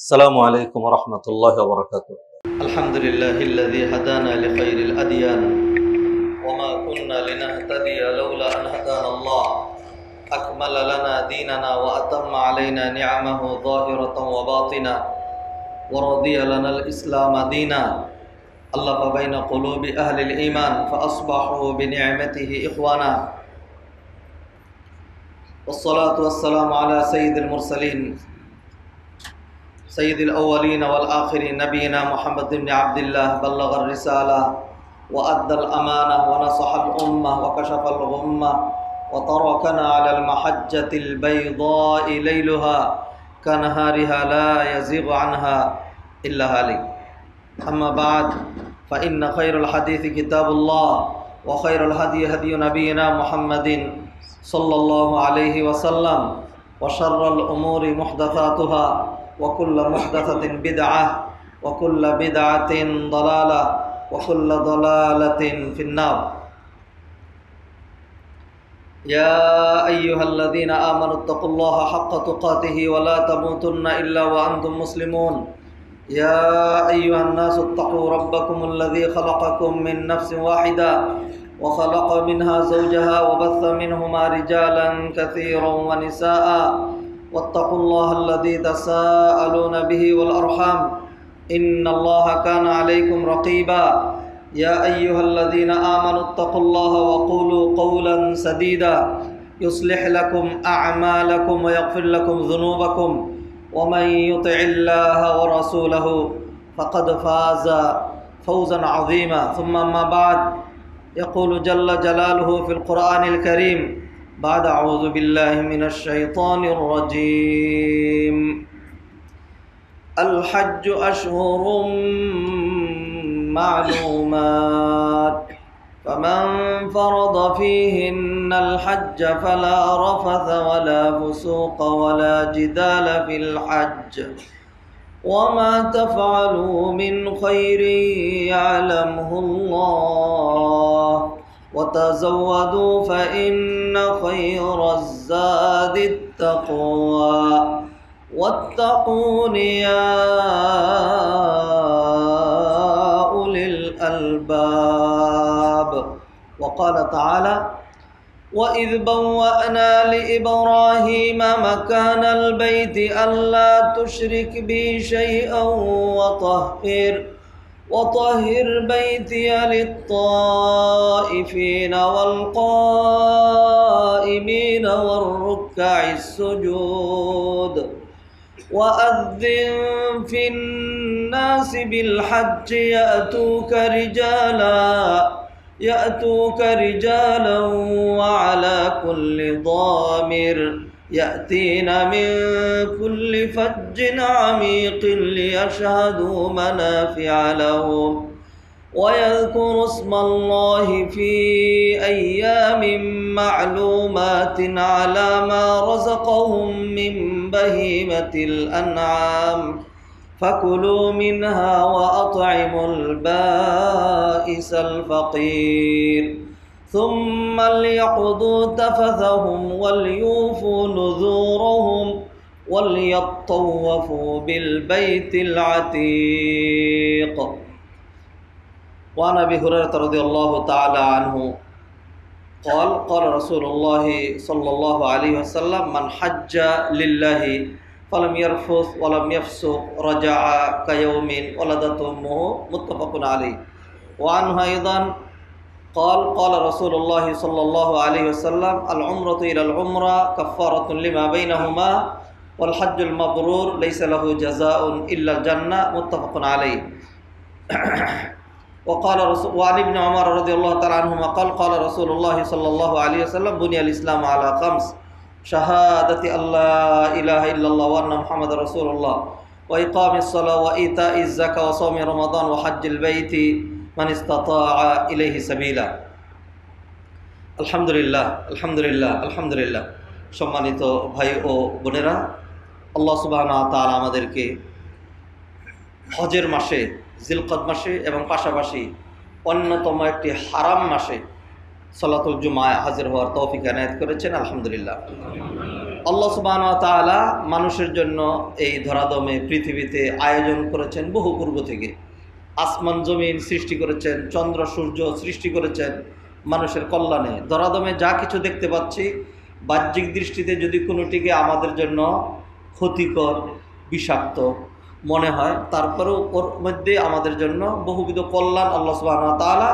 السلام عليكم ورحمة الله وبركاته. الحمد لله الذي هدانا لخير الأديان وما كنا لنهتدي لولا أن هدانا الله أكمل لنا ديننا وأتم علينا نعمه ظاهرة وباطنة ورضي لنا الإسلام دينا ألف بين قلوب أهل الإيمان فأصبحوا بنعمته إخوانا والصلاة والسلام على سيد المرسلين سيد الأولين والآخرين نبينا محمد بن عبد الله بلغ الرسالة وأدى الأمانة ونصح الأمة وكشف الغمة وتركنا على المحجة البيضاء ليلها كنهارها لا يزيغ عنها إلا هالك. أما بعد فإن خير الحديث كتاب الله وخير الهدي هدي نبينا محمد صلى الله عليه وسلم وشر الأمور محدثاتها وكل محدثة بدعة وكل بدعة ضلالة وكل ضلالة في النار. يا أيها الذين آمنوا اتقوا الله حق تقاته ولا تموتن إلا وأنتم مسلمون. يا أيها الناس اتقوا ربكم الذي خلقكم من نفس واحدة وخلق منها زوجها وبث منهما رجالا كثيرا ونساء واتقوا الله الذي تساءلون به والأرحام إن الله كان عليكم رقيبا. يا أيها الذين آمنوا اتقوا الله وقولوا قولا سديدا يصلح لكم أعمالكم ويغفر لكم ذنوبكم ومن يطع الله ورسوله فقد فاز فوزا عظيما. ثم ما بعد يقول جل جلاله في القرآن الكريم بعد أعوذ بالله من الشيطان الرجيم الحج أشهر معلومات فمن فرض فيهن الحج فلا رفث ولا فسوق ولا جدال في الحج وما تفعلوا من خير يعلمه الله وتزودوا فإن خير الزاد التقوى واتقون يا أولي الألباب. وقال تعالى وإذ بوأنا لإبراهيم مكان البيت ألا تشرك بي شيئا وطهر بيتي للطائفين والقائمين والركع السجود وأذن في الناس بالحج يأتوك رجالا وعلى كل ضامر يأتين من كل فج عميق ليشهدوا منافع لهم ويذكروا اسم الله في أيام معلومات على ما رزقهم من بهيمة الأنعام فكلوا منها وأطعموا البائس الفقير ثم ليقضوا تفثهم وليوفوا نذورهم وليطوفوا بالبيت العتيق. وعن أبي هريرة رضي الله تعالى عنه قال قال رسول الله صلى الله عليه وسلم من حج لله فلم يرفث ولم يفسق رجع كيوم ولدته أمه متفق عليه. وعنه أيضا قال قال رسول الله صلى الله عليه وسلم العمرة إلى العمرة كفارة لما بينهما والحج المبرور ليس له جزاء إلا الجنة متفق عليه. وعن ابن عمر رضي الله تعالى عنهما قال قال رسول الله صلى الله عليه وسلم بني الإسلام على خمس شهادة أن لا إله إلا الله وأن محمد رسول الله وإقام الصلاة وإيتاء الزكاة وصوم رمضان وحج البيت من استطاع إليه سبيلا. আলহামদুলিল্লাহ আলহামদুলিল্লাহ আলহামদুলিল্লাহ। সম্মানিত ভাই ও বোনেরা, আল্লাহ সুবহানাহু ওয়া তাআলা আমাদেরকে হজের মাসে জিলকদ মাসে এবং পাশাপাশি অন্যতম একটি হারাম মাসে সালাতুল জুমায় হাজির হওয়ার তৌফিক এনায়েত করেছেন। আলহামদুলিল্লাহ। আল্লাহ সুবহানাহু ওয়া তাআলা মানুষের জন্য এই ধরাদমে পৃথিবীতে আয়োজন করেছেন বহু পূর্ব থেকে। আসমান জমিন সৃষ্টি করেছেন, চন্দ্র সূর্য সৃষ্টি করেছেন মানুষের কল্যাণে। ধরাদমে যা কিছু দেখতে পাচ্ছি বাহ্যিক দৃষ্টিতে যদি কোনোটিকে আমাদের জন্য ক্ষতিকর বিষাক্ত মনে হয়, তারপরেও ওর মধ্যে আমাদের জন্য বহুবিধ কল্যাণ আল্লাহ সুবহানাহু ওয়া তাআলা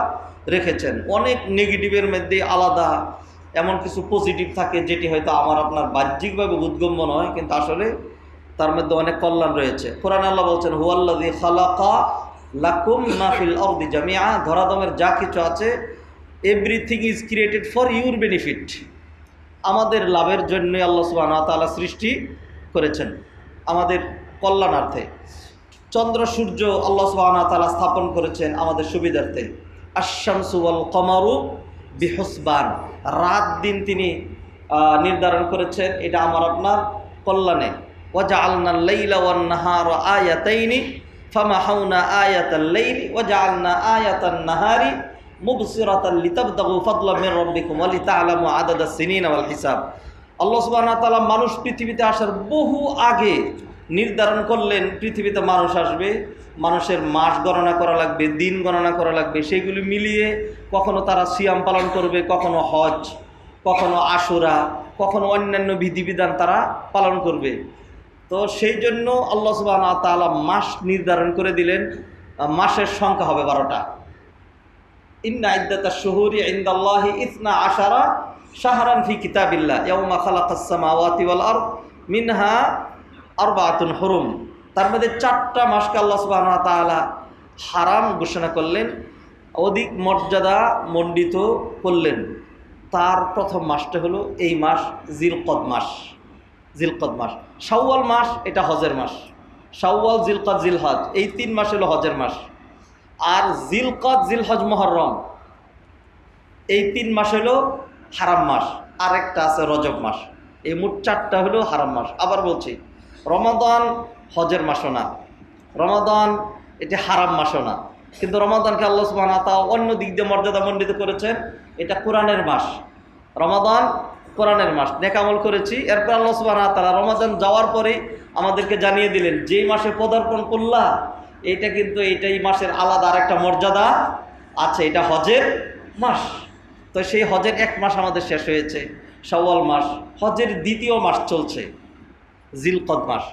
রেখেছেন। অনেক নেগেটিভের মধ্যে আলাদা এমন কিছু পজিটিভ থাকে যেটি হয়তো আমার আপনার বাহ্যিকভাবে বোধগম্য নয়, কিন্তু আসলে তার মধ্যে অনেক কল্যাণ রয়েছে। কোরআনে আল্লাহ বলছেন হুয়াল্লাযী খালাকা লাকুম মা ফিল আরদি জামিআ, ধরাদমের যা কিছু আছে everything is created for your benefit, আমাদের লাভের জন্য আল্লাহ সুবহানাহু ওয়া তাআলা সৃষ্টি করেছেন, আমাদের কল্যাণার্থে। চন্দ্র সূর্য আল্লাহ সুবহানাহু ওয়া তাআলা স্থাপন করেছেন আমাদের সুবিধার্থে। আশ-শামসু ওয়াল কমারু বিহুসবান, রাত দিন তিনি নির্ধারণ করেছেন, এটা আমার আপনার কল্যাণে। ওয়াজআলনাল লাইলা ওয়ান নাহারা আয়াতাইনি ফামাহাউনা আয়াতাল লাইলি ওয়াজআলনা আয়াতান নাহারি মুবসিরাতাল লিতাবতাগু ফাদলাম মির রাব্বিকুম ওয়া লিতা'লামু আদাদাস সিনিনা ওয়াল হিসাব। আল্লাহ সুবহানাহু ওয়া তাআলা মানুষ পৃথিবীতে আসার বহু আগে নির্ধারণ করলেন পৃথিবীতে মানুষ আসবে, মানুষের মাস গণনা করা লাগবে, দিন গণনা করা লাগবে, সেগুলি মিলিয়ে কখনো তারা সিয়াম পালন করবে, কখনো হজ, কখনো আশুরা, কখনো অন্যান্য বিধিবিধান তারা পালন করবে। তো সেই জন্য আল্লাহ সুবহানাহু ওয়া তাআলা মাস নির্ধারণ করে দিলেন, মাসের সংখ্যা হবে 12টা। ইন্না ইদ্দাতাশ শুহুরি ইনদাল্লাহি 12 শাহরান ফি কিতাবিল্লাহ ইয়াওমা খালাকাস সামাওয়াতি ওয়াল আরদ মিনহা আরবাআতুন হুরুম। তার মধ্যে 4টা মাসকে আল্লাহ সুবহানাহু ওয়া তাআলা হারাম ঘোষণা করলেন, অধিক মর্যাদা মণ্ডিত করলেন। তার প্রথম মাসটা হলো এই মাস জিলকদ মাস। জিলকদ মাস, শাওয়াল মাস এটা হজের মাস। শাওয়াল, জিলকদ, জিলহজ এই 3 মাস হলো হজের মাস। আর জিলকদ, জিলহজ, মুহররম এই 3 মাস হলো হারাম মাস। আর একটা আছে রজব মাস। এই মোট 4টা হলো হারাম মাস। আবার বলছি, রমাদান হজের মাসও না, রমাদান এটা হারাম মাসও না, কিন্তু রমাদানকে আল্লাহ সুবহানাহু ওয়া তাআলা অন্য দিক দিয়ে মর্যাদা মণ্ডিত করেছেন। এটা কোরআনের মাস, রমাদান কোরআনের মাস, নেক আমল করেছি। এরপর আল্লাহ সুবহানাহু ওয়া তাআলা রমাদান যাওয়ার পরে আমাদেরকে জানিয়ে দিলেন যেই মাসে পদার্পণ করলা এটা কিন্তু এই মাসের আলাদা আরেকটা মর্যাদা আছে, এটা হজের মাস। তো সেই হজের 1 মাস আমাদের শেষ হয়েছে, শাওয়াল মাস। হজের 2য় মাস চলছে জিলকদ মাস,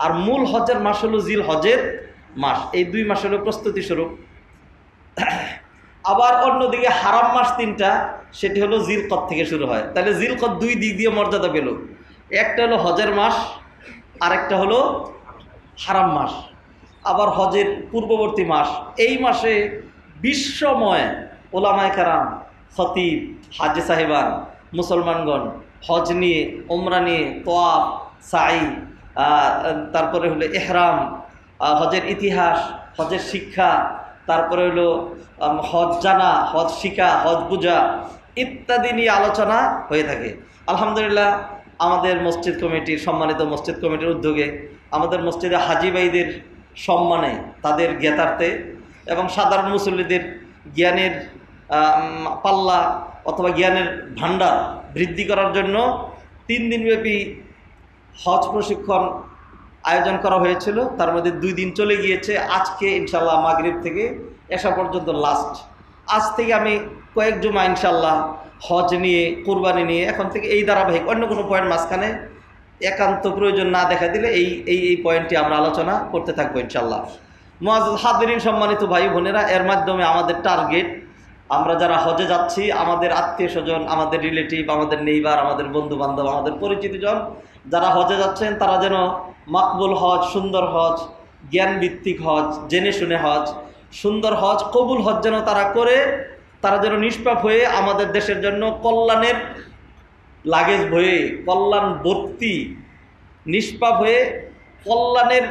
আর মূল হজের মাস হলো জিল হজের মাস। এই 2 মাস হলো প্রস্তুতি স্বরূপ। আবার অন্যদিকে হারাম মাস 3টা, সেটি হলো জিলকদ থেকে শুরু হয়। তাহলে জিলকদ 2 দিক দিয়ে মর্যাদা পেল, একটা হলো হজের মাস, আরেকটা হলো হারাম মাস। আবার হজের পূর্ববর্তী মাস, এই মাসে বিশ্বময় ওলামায়ে কেরাম, খতিব, হাজি সাহেবান, মুসলমানগণ হজ নিয়ে, ওমরা নিয়ে, তোয়াফ, সাই, তারপরে হলো ইহরাম, হজের ইতিহাস, হজের শিক্ষা, তারপরে হলো হজ জানা, হজ শিখা, হজ বুঝা ইত্যাদি নিয়ে আলোচনা হয়ে থাকে। আলহামদুলিল্লাহ আমাদের মসজিদ কমিটির, সম্মানিত মসজিদ কমিটির উদ্যোগে আমাদের মসজিদে হাজি ভাইদের সম্মানে, তাদের জ্ঞাতার্থে এবং সাধারণ মুসল্লিদের জ্ঞানের পাল্লা অথবা জ্ঞানের ভাণ্ডার বৃদ্ধি করার জন্য 3 দিনব্যাপী হজ প্রশিক্ষণ আয়োজন করা হয়েছিল। তার মধ্যে 2 দিন চলে গিয়েছে, আজকে ইনশাল্লাহ মাগরিব থেকে এসা পর্যন্ত লাস্ট। আজ থেকে আমি কয়েক জুমা ইনশাল্লাহ হজ নিয়ে, কুরবানি নিয়ে, এখন থেকে এই ধারাবাহিক, অন্য কোনো পয়েন্ট মাঝখানে একান্ত প্রয়োজন না দেখা দিলে এই পয়েন্টটি আমরা আলোচনা করতে থাকবো ইনশাল্লাহ। মুআজ্জাজ হাজিরিন, সম্মানিত ভাই বোনেরা, এর মাধ্যমে আমাদের টার্গেট, আমরা যারা হজে যাচ্ছি, আমাদের আত্মীয় স্বজন, আমাদের রিলেটিভ, আমাদের নেইবার, আমাদের বন্ধু বান্ধব, আমাদের পরিচিতজন যারা হজে যাচ্ছেন, তারা যেন মাকবুল হজ, সুন্দর হজ, জ্ঞানভিত্তিক হজ, জেনে শুনে হজ, সুন্দর হজ, কবুল হজ যেন তারা করে, তারা যেন নিষ্পাপ হয়ে আমাদের দেশের জন্য কল্যাণের লাগেজ বয়ে, কল্যাণ ভর্তি, নিষ্পাপ হয়ে কল্যাণের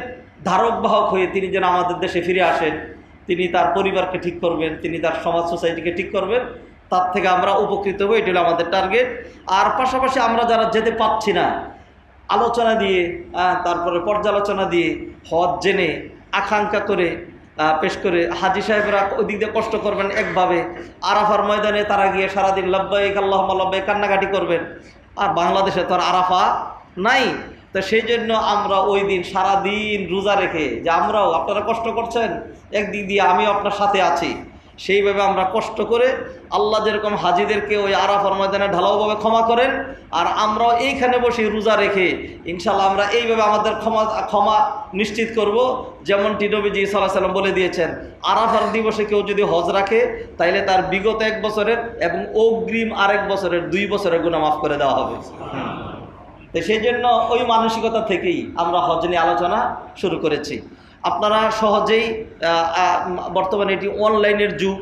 ধারক বাহক হয়ে তিনি যেন আমাদের দেশে ফিরে আসেন। তিনি তার পরিবারকে ঠিক করবেন, তিনি তার সমাজ সোসাইটিকে ঠিক করবেন, তার থেকে আমরা উপকৃত হব, এটি হলো আমাদের টার্গেট। আর পাশাপাশি আমরা যারা যেতে পারছি না, আলোচনা দিয়ে, তারপরে পর্যালোচনা দিয়ে, হজ জেনে আকাঙ্ক্ষা করে পেশ করে, হাজি সাহেবরা ওদিক দিয়ে কষ্ট করবেন একভাবে, আরাফার ময়দানে তারা গিয়ে সারাদিন লব্বাইক আল্লাহুম্মা লব্বাইক কান্নাকাটি করবেন। আর বাংলাদেশে তো আর আরাফা নাই। তো সেই জন্য আমরা ওই দিন সারাদিন রোজা রেখে, যে আমরাও আপনারা কষ্ট করছেন একদিক দিয়ে আমিও আপনার সাথে আছি, সেইভাবে আমরা কষ্ট করে আল্লাহ যেরকম হাজিদেরকে ওই আরাফার ময়দানে ঢালাওভাবে ক্ষমা করেন, আর আমরাও এইখানে বসে রোজা রেখে ইনশাল্লাহ আমরা এইভাবে আমাদের ক্ষমা নিশ্চিত করব। যেমনটি নবীজি সাল্লাল্লাহু আলাইহি ওয়াসাল্লাম বলে দিয়েছেন, আরাফার দিবসে কেউ যদি হজ রাখে তাইলে তার বিগত 1 বছরের এবং অগ্রিম আরেক বছরের 2 বছরের গুনাহ মাফ করে দেওয়া হবে। তো সেই জন্য ওই মানসিকতা থেকেই আমরা হজ নিয়ে আলোচনা শুরু করেছি। আপনারা সহজেই বর্তমানে এটি অনলাইনের যুগ,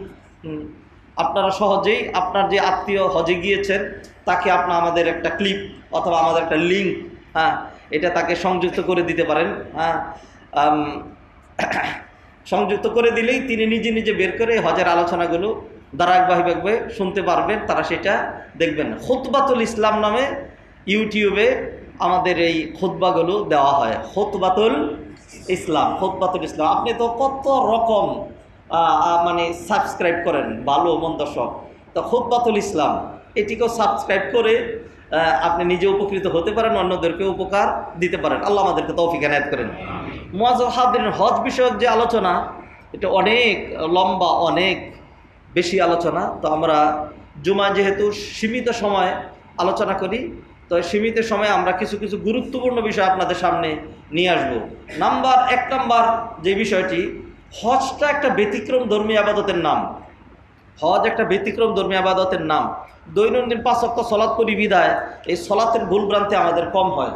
আপনারা সহজেই আপনার যে আত্মীয় হজে গিয়েছেন তাকে আপনার আমাদের একটা ক্লিপ অথবা আমাদের একটা লিঙ্ক, এটা তাকে সংযুক্ত করে দিতে পারেন। সংযুক্ত করে দিলেই তিনি নিজে নিজে বের করে হজের আলোচনাগুলো ধারাবাহিকভাবে শুনতে পারবেন, তারা সেটা দেখবেন। খুতবাতুল ইসলাম নামে ইউটিউবে আমাদের এই খুতবাগুলো দেওয়া হয়। খুতবাতুল ইসলাম, খুতবাতুল ইসলাম। আপনি তো কত রকম মানে সাবস্ক্রাইব করেন, ভালো মন্দ সব। তো খুতবাতুল ইসলাম এটিকেও সাবস্ক্রাইব করে আপনি নিজে উপকৃত হতে পারেন, অন্যদেরকে উপকার দিতে পারেন। আল্লাহ আমাদেরকে তৌফিক এনায়েত করেন। মুআজ্জাজ হাদিরিন, হজ বিষয়ক যে আলোচনা এটা অনেক লম্বা, অনেক বেশি আলোচনা। তো আমরা জুমা যেহেতু সীমিত সময় আলোচনা করি, তো সীমিত সময়ে আমরা কিছু কিছু গুরুত্বপূর্ণ বিষয় আপনাদের সামনে নিয়ে আসব। এক নাম্বার যে বিষয়টি, হজটা একটা ব্যতিক্রম ধর্মী আবাদতের নাম। হজ একটা ব্যতিক্রম ধর্মী আবাদতের নাম। দৈনন্দিন 5 ওয়াক্ত সলাৎ করি বিদায় এই সলাতের ভুলভ্রান্তি আমাদের কম হয়।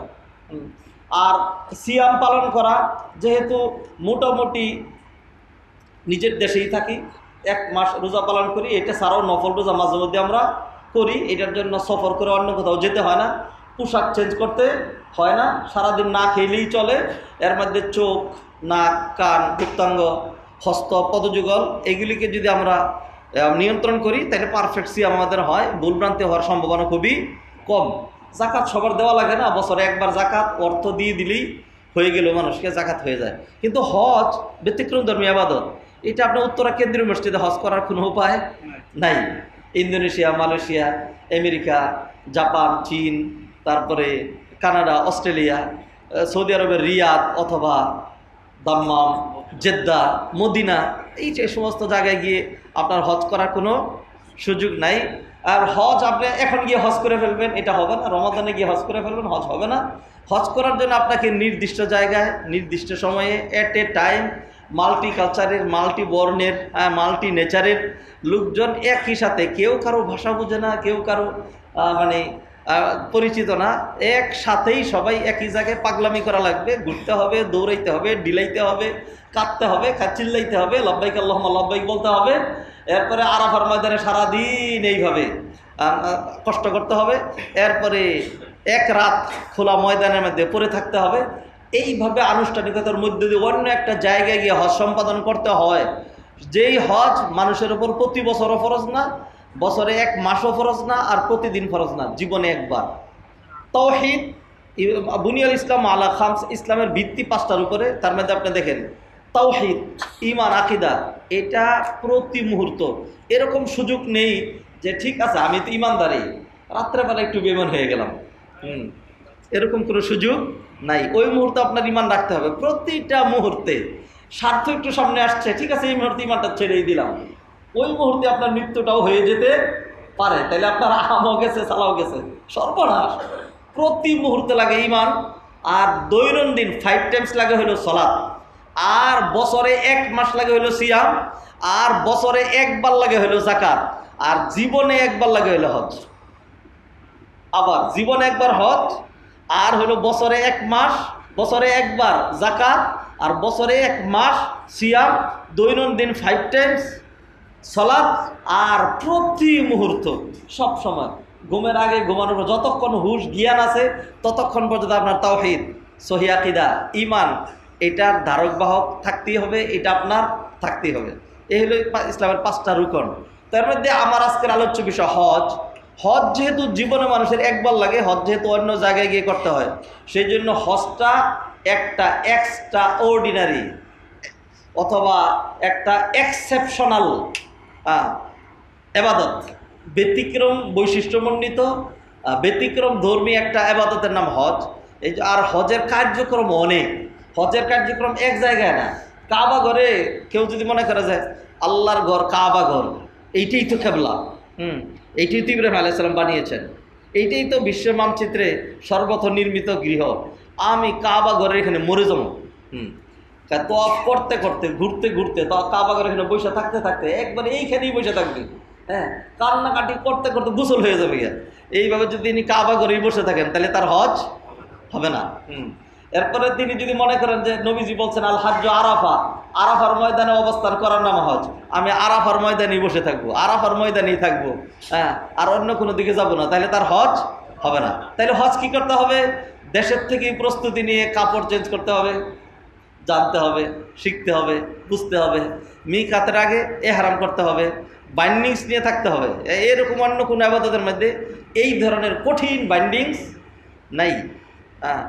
আর সিয়াম পালন করা, যেহেতু মোটামুটি নিজের দেশেই থাকি, 1 মাস রোজা পালন করি, এটা ছাড়াও নফল রোজা মাঝে মধ্যে আমরা করি। এটার জন্য সফর করে অন্য কোথাও যেতে হয় না, পোশাক চেঞ্জ করতে হয় না, সারাদিন না খেলেই চলে। এর মধ্যে চোখ, নাক, কান, গুপ্তাঙ্গ, হস্ত, পদযুগল এগুলিকে যদি আমরা নিয়ন্ত্রণ করি তাহলে পারফেক্ট সিয়াম আমাদের হয়, ভুলভ্রান্তি হওয়ার সম্ভাবনা খুবই কম। জাকাত সবার দেওয়া লাগে না, বছরে একবার জাকাত অর্থ দিয়ে দিলেই হয়ে গেল, মানুষকে জাকাত হয়ে যায়। কিন্তু হজ ব্যতিক্রম ধর্মী আবাদত। এটা আপনার উত্তরা কেন্দ্রীয় মসজিদে হজ করার কোনো উপায় নাই। ইন্দোনেশিয়া, মালয়েশিয়া, আমেরিকা, জাপান, চীন, তারপরে কানাডা, অস্ট্রেলিয়া, সৌদি আরবের রিয়াদ অথবা দাম্মাম, জেদ্দা, মদিনা, এই যে সমস্ত জায়গায় গিয়ে আপনার হজ করার কোনো সুযোগ নাই। আর হজ আপনি এখন গিয়ে হজ করে ফেলবেন, এটা হবে না। রমাদানে গিয়ে হজ করে ফেলবেন, হজ হবে না। হজ করার জন্য আপনাকে নির্দিষ্ট জায়গায় নির্দিষ্ট সময়ে এট এ টাইম মাল্টি কালচারের, মাল্টি বর্ণের, মাল্টি নেচারের লোকজন একই সাথে, কেউ কারো ভাষা বোঝে না, কেউ কারো মানে পরিচিত না, একসাথেই সবাই একই জায়গায় পাগলামি করা লাগবে। ঘুরতে হবে, দৌড়াইতে হবে, ডিলাইতে হবে, কাঁদতে হবে, চিল্লাইতে হবে, লব্বাইক আল্লাহুম্মা লব্বাইক বলতে হবে। এরপরে আরাফার ময়দানে সারাদিন এইভাবে কষ্ট করতে হবে। এরপরে 1 রাত খোলা ময়দানের মধ্যে পড়ে থাকতে হবে। এইভাবে আনুষ্ঠানিকতার মধ্যে দিয়ে অন্য একটা জায়গায় গিয়ে হজ সম্পাদন করতে হয়, যেই হজ মানুষের উপর প্রতি বছরও ফরজ না, বছরে 1 মাসও ফরজ না, আর প্রতিদিন ফরজ না, জীবনে একবার। তাওহীদ বুনিয়াল ইসলাম আলা খামস, ইসলামের ভিত্তি 5টার উপরে। তার মধ্যে আপনি দেখেন তাওহীদ, ঈমান, আকীদা, এটা প্রতি মুহূর্ত। এরকম সুযোগ নেই যে ঠিক আছে আমি তো ঈমানদারই, রাত্রেবেলা একটু বেঈমান হয়ে গেলাম, এরকম কোনো সুযোগ নাই। ওই মুহূর্তে আপনার ঈমান রাখতে হবে প্রতিটা মুহূর্তে। স্বার্থ একটু সামনে আসছে, ঠিক আছে এই মুহূর্তে ঈমানটা ছেড়েই দিলাম, ওই মুহূর্তে আপনার মৃত্যুটাও হয়ে যেতে পারে, তাহলে আপনার আমও গেছে, সালাও গেছে, সর্বনাশ। প্রতি মুহূর্তে লাগে ঈমান। আর দৈনন্দিন 5 টাইমস লাগে হলো সালাত, আর বছরে 1 মাস লাগে হলো সিয়াম, আর বছরে 1 বার লাগে হলো যাকাত, আর জীবনে 1 বার লাগে হলো হজ। আবার জীবনে 1 বার হজ, আর হলো বছরে 1 মাস, বছরে 1 বার যাকাত, আর বছরে 1 মাস সিয়াম, দৈনন্দিন 5 টাইমস সালাত, আর প্রতি মুহূর্ত সব সময় ঘুমের আগে, ঘুমানোর পর, যতক্ষণ হুশ জ্ঞান আছে ততক্ষণ পর্যন্ত আপনার তাওহীদ, সহিহ আকীদা, ঈমান, এটার ধারক বাহক থাকতেই হবে, এটা আপনার থাকতেই হবে। এই হলো ইসলামের 5টা রুকন। তার মধ্যে আমার আজকের আলোচ্য বিষয় হজ। হজ যেহেতু জীবনে মানুষের 1 বার লাগে, হজ যেহেতু অন্য জায়গায় গিয়ে করতে হয়, সেই জন্য হজটা একটা এক্সট্রা অর্ডিনারি অথবা একটা এক্সেপশনাল এবাদত, ব্যতিক্রম বৈশিষ্ট্যমণ্ডিত, ব্যতিক্রম ধর্মী একটা এবাদতের নাম হজ। এই যে আর হজের কার্যক্রম অনেক, হজের কার্যক্রম এক জায়গায় না। কাবা ঘরে কেউ যদি মনে করে যায় আল্লাহর ঘর কাবা ঘর, এইটাই তো কেবলা, এইটাই তো ইব্রাহিম আলাইহিস সালাম বানিয়েছেন, এইটাই তো বিশ্ব মানচিত্রে সর্বপ্রথম নির্মিত গৃহ, আমি কাবা ঘরের এখানে মরে যাবো। তওয়াফ করতে করতে ঘুরতে ঘুরতে তো কাবা ঘরের এখানে বসে থাকতে থাকতে একবারে এইখানেই বসে থাকবে, হ্যাঁ, কান্নাকাটি করতে করতে গোসল হয়ে যাবে গিয়া। এইভাবে যদি তিনি কাবা ঘরেই বসে থাকেন তাহলে তার হজ হবে না। এরপরে তিনি যদি মনে করেন যে নবীজি বলছেন আল হাজ্জু আরাফা, আরাফার ময়দানে অবস্থান করার নাম হজ, আমি আরাফার ময়দানেই বসে থাকবো, আরাফার ময়দানেই থাকবো, হ্যাঁ, আর অন্য কোনো দিকে যাব না, তাহলে তার হজ হবে না। তাহলে হজ কি করতে হবে? দেশের থেকেই প্রস্তুতি নিয়ে কাপড় চেঞ্জ করতে হবে, জানতে হবে, শিখতে হবে, বুঝতে হবে, মিকাতের আগে ইহরাম করতে হবে, বাইন্ডিংস নিয়ে থাকতে হবে। এরকম অন্য কোনো ইবাদতের মধ্যে এই ধরনের কঠিন বাইন্ডিংস নাই। হ্যাঁ,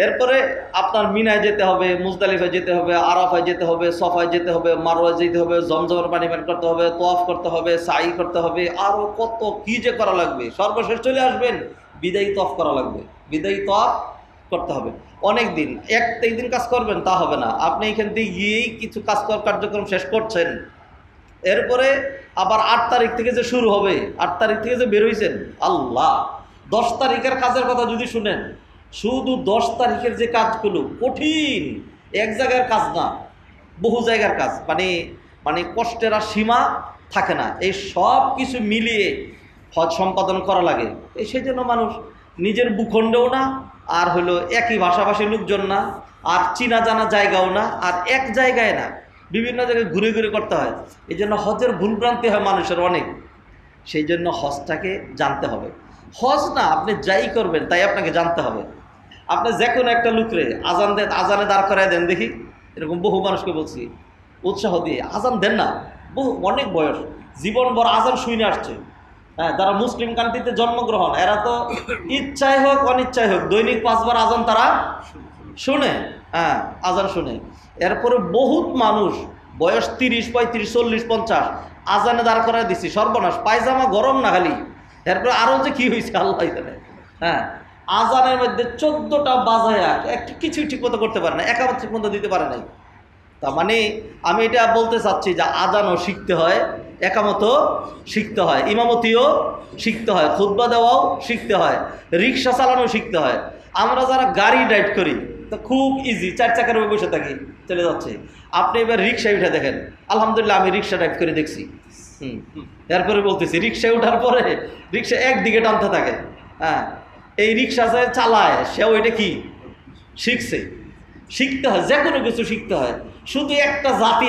এরপরে আপনার মিনায় যেতে হবে, মুজদালিফায় যেতে হবে, আরাফায় যেতে হবে, সফায় যেতে হবে, মারওয়ায় যেতে হবে, জমজমের পানি পান করতে হবে, তোয়াফ করতে হবে, সাই করতে হবে, আরও কত কী যে করা লাগবে। সর্বশেষ চলে আসবেন বিদায়ী তওয়াফ করা লাগবে, বিদায়ী তওয়াফ করতে হবে। অনেক দিন একদিন কাজ করবেন তা হবে না, আপনি এখান থেকে গিয়েই কিছু কাজ কার্যক্রম শেষ করছেন, এরপরে আবার 8 তারিখ থেকে যে শুরু হবে, 8 তারিখ থেকে যে বের হয়েছেন, আল্লাহ 10 তারিখের কাজের কথা যদি শুনেন, শুধু 10 তারিখের যে কাজগুলো কঠিন, এক জায়গার কাজ না, বহু জায়গার কাজ, মানে কষ্টের আর সীমা থাকে না। এই সব কিছু মিলিয়ে হজ সম্পাদন করা লাগে। সেই জন্য মানুষ নিজের ভূখণ্ডেও না, আর হলো একই ভাষাভাষী লোকজন না, আর চিনা জানা জায়গাও না, আর এক জায়গায় না, বিভিন্ন জায়গায় ঘুরে ঘুরে করতে হয়। এই জন্য হজের ভুলভ্রান্তি হয় মানুষের অনেক। সেই জন্য হজটাকে জানতে হবে। হজ না আপনি যাই করবেন তাই আপনাকে জানতে হবে। আপনি যে কোনো একটা লোকরে আজানে দাঁড় করায় দেন দেখি, এরকম বহু মানুষকে বলছি, উৎসাহ দিয়ে আজান দেন না, অনেক বয়স, জীবনভর আজান শুনে আসছে। হ্যাঁ, যারা মুসলিম কান্ট্রিতে জন্মগ্রহণ, এরা তো ইচ্ছায় হোক অনিচ্ছায় হোক দৈনিক 5 বার আজান তারা শুনে, হ্যাঁ, আজান শুনে। এরপরে বহুত মানুষ বয়স 30, 35, 40, 50 আজানে দাঁড় করায় দিচ্ছি, সর্বনাশ, পায়জামা গরম না খালি, এরপরে আরও যে কী হয়েছে আল্লাহ জানে। হ্যাঁ, আজানের মধ্যে 14টা বাজায়া একটু কিছুই ঠিক মতো করতে পারে না, একামত ঠিক মতো দিতে পারে নাই। তার মানে আমি এটা বলতে চাচ্ছি যে আজানও শিখতে হয়, একামতও শিখতে হয়, ইমামতিও শিখতে হয়, খুতবা দেওয়াও শিখতে হয়, রিক্সা চালানো শিখতে হয়। আমরা যারা গাড়ি ড্রাইভ করি তো খুব ইজি, 4 চাকার উপরে বসে থাকি, চলে যাচ্ছে। আপনি এবার রিক্সায় উঠে দেখেন, আলহামদুলিল্লাহ আমি রিক্সা ড্রাইভ করে দেখছি। এরপরে বলতেছি রিক্সায় ওঠার পরে রিক্সা একদিকে টানতে থাকে। হ্যাঁ, এই রিক্সা যে চালায় সেও এটা কি শিখছে। শিখতে হয়, যে কোনো কিছু শিখতে হয়। শুধু একটা জাতি,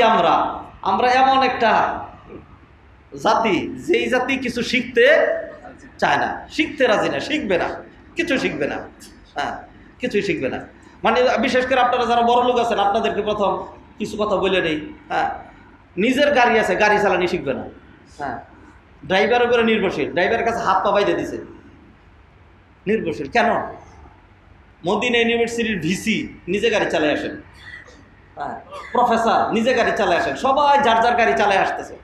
আমরা এমন একটা জাতি যেই জাতি কিছু শিখতে চায় না, শিখতে রাজি না, শিখবে না, কিছু শিখবে না। হ্যাঁ, কিছুই শিখবে না। মানে বিশেষ করে আপনারা যারা বড় লোক আছেন, আপনাদেরকে প্রথম কিছু কথা বলে নেই। হ্যাঁ, নিজের গাড়ি আছে, গাড়ি চালানি শিখবে না। হ্যাঁ, ড্রাইভারের উপরে নির্ভরশীল, ড্রাইভারের কাছে হাত পা বাইতে দিছে, নির্ভরশীল কেন? মদিনা ইউনিভার্সিটির ভিসি নিজে গাড়ি চালায় আসেন, হ্যাঁ, প্রফেসর নিজে গাড়ি চালায় আসেন, সবাই যার যার গাড়ি চালায় আসতেছে।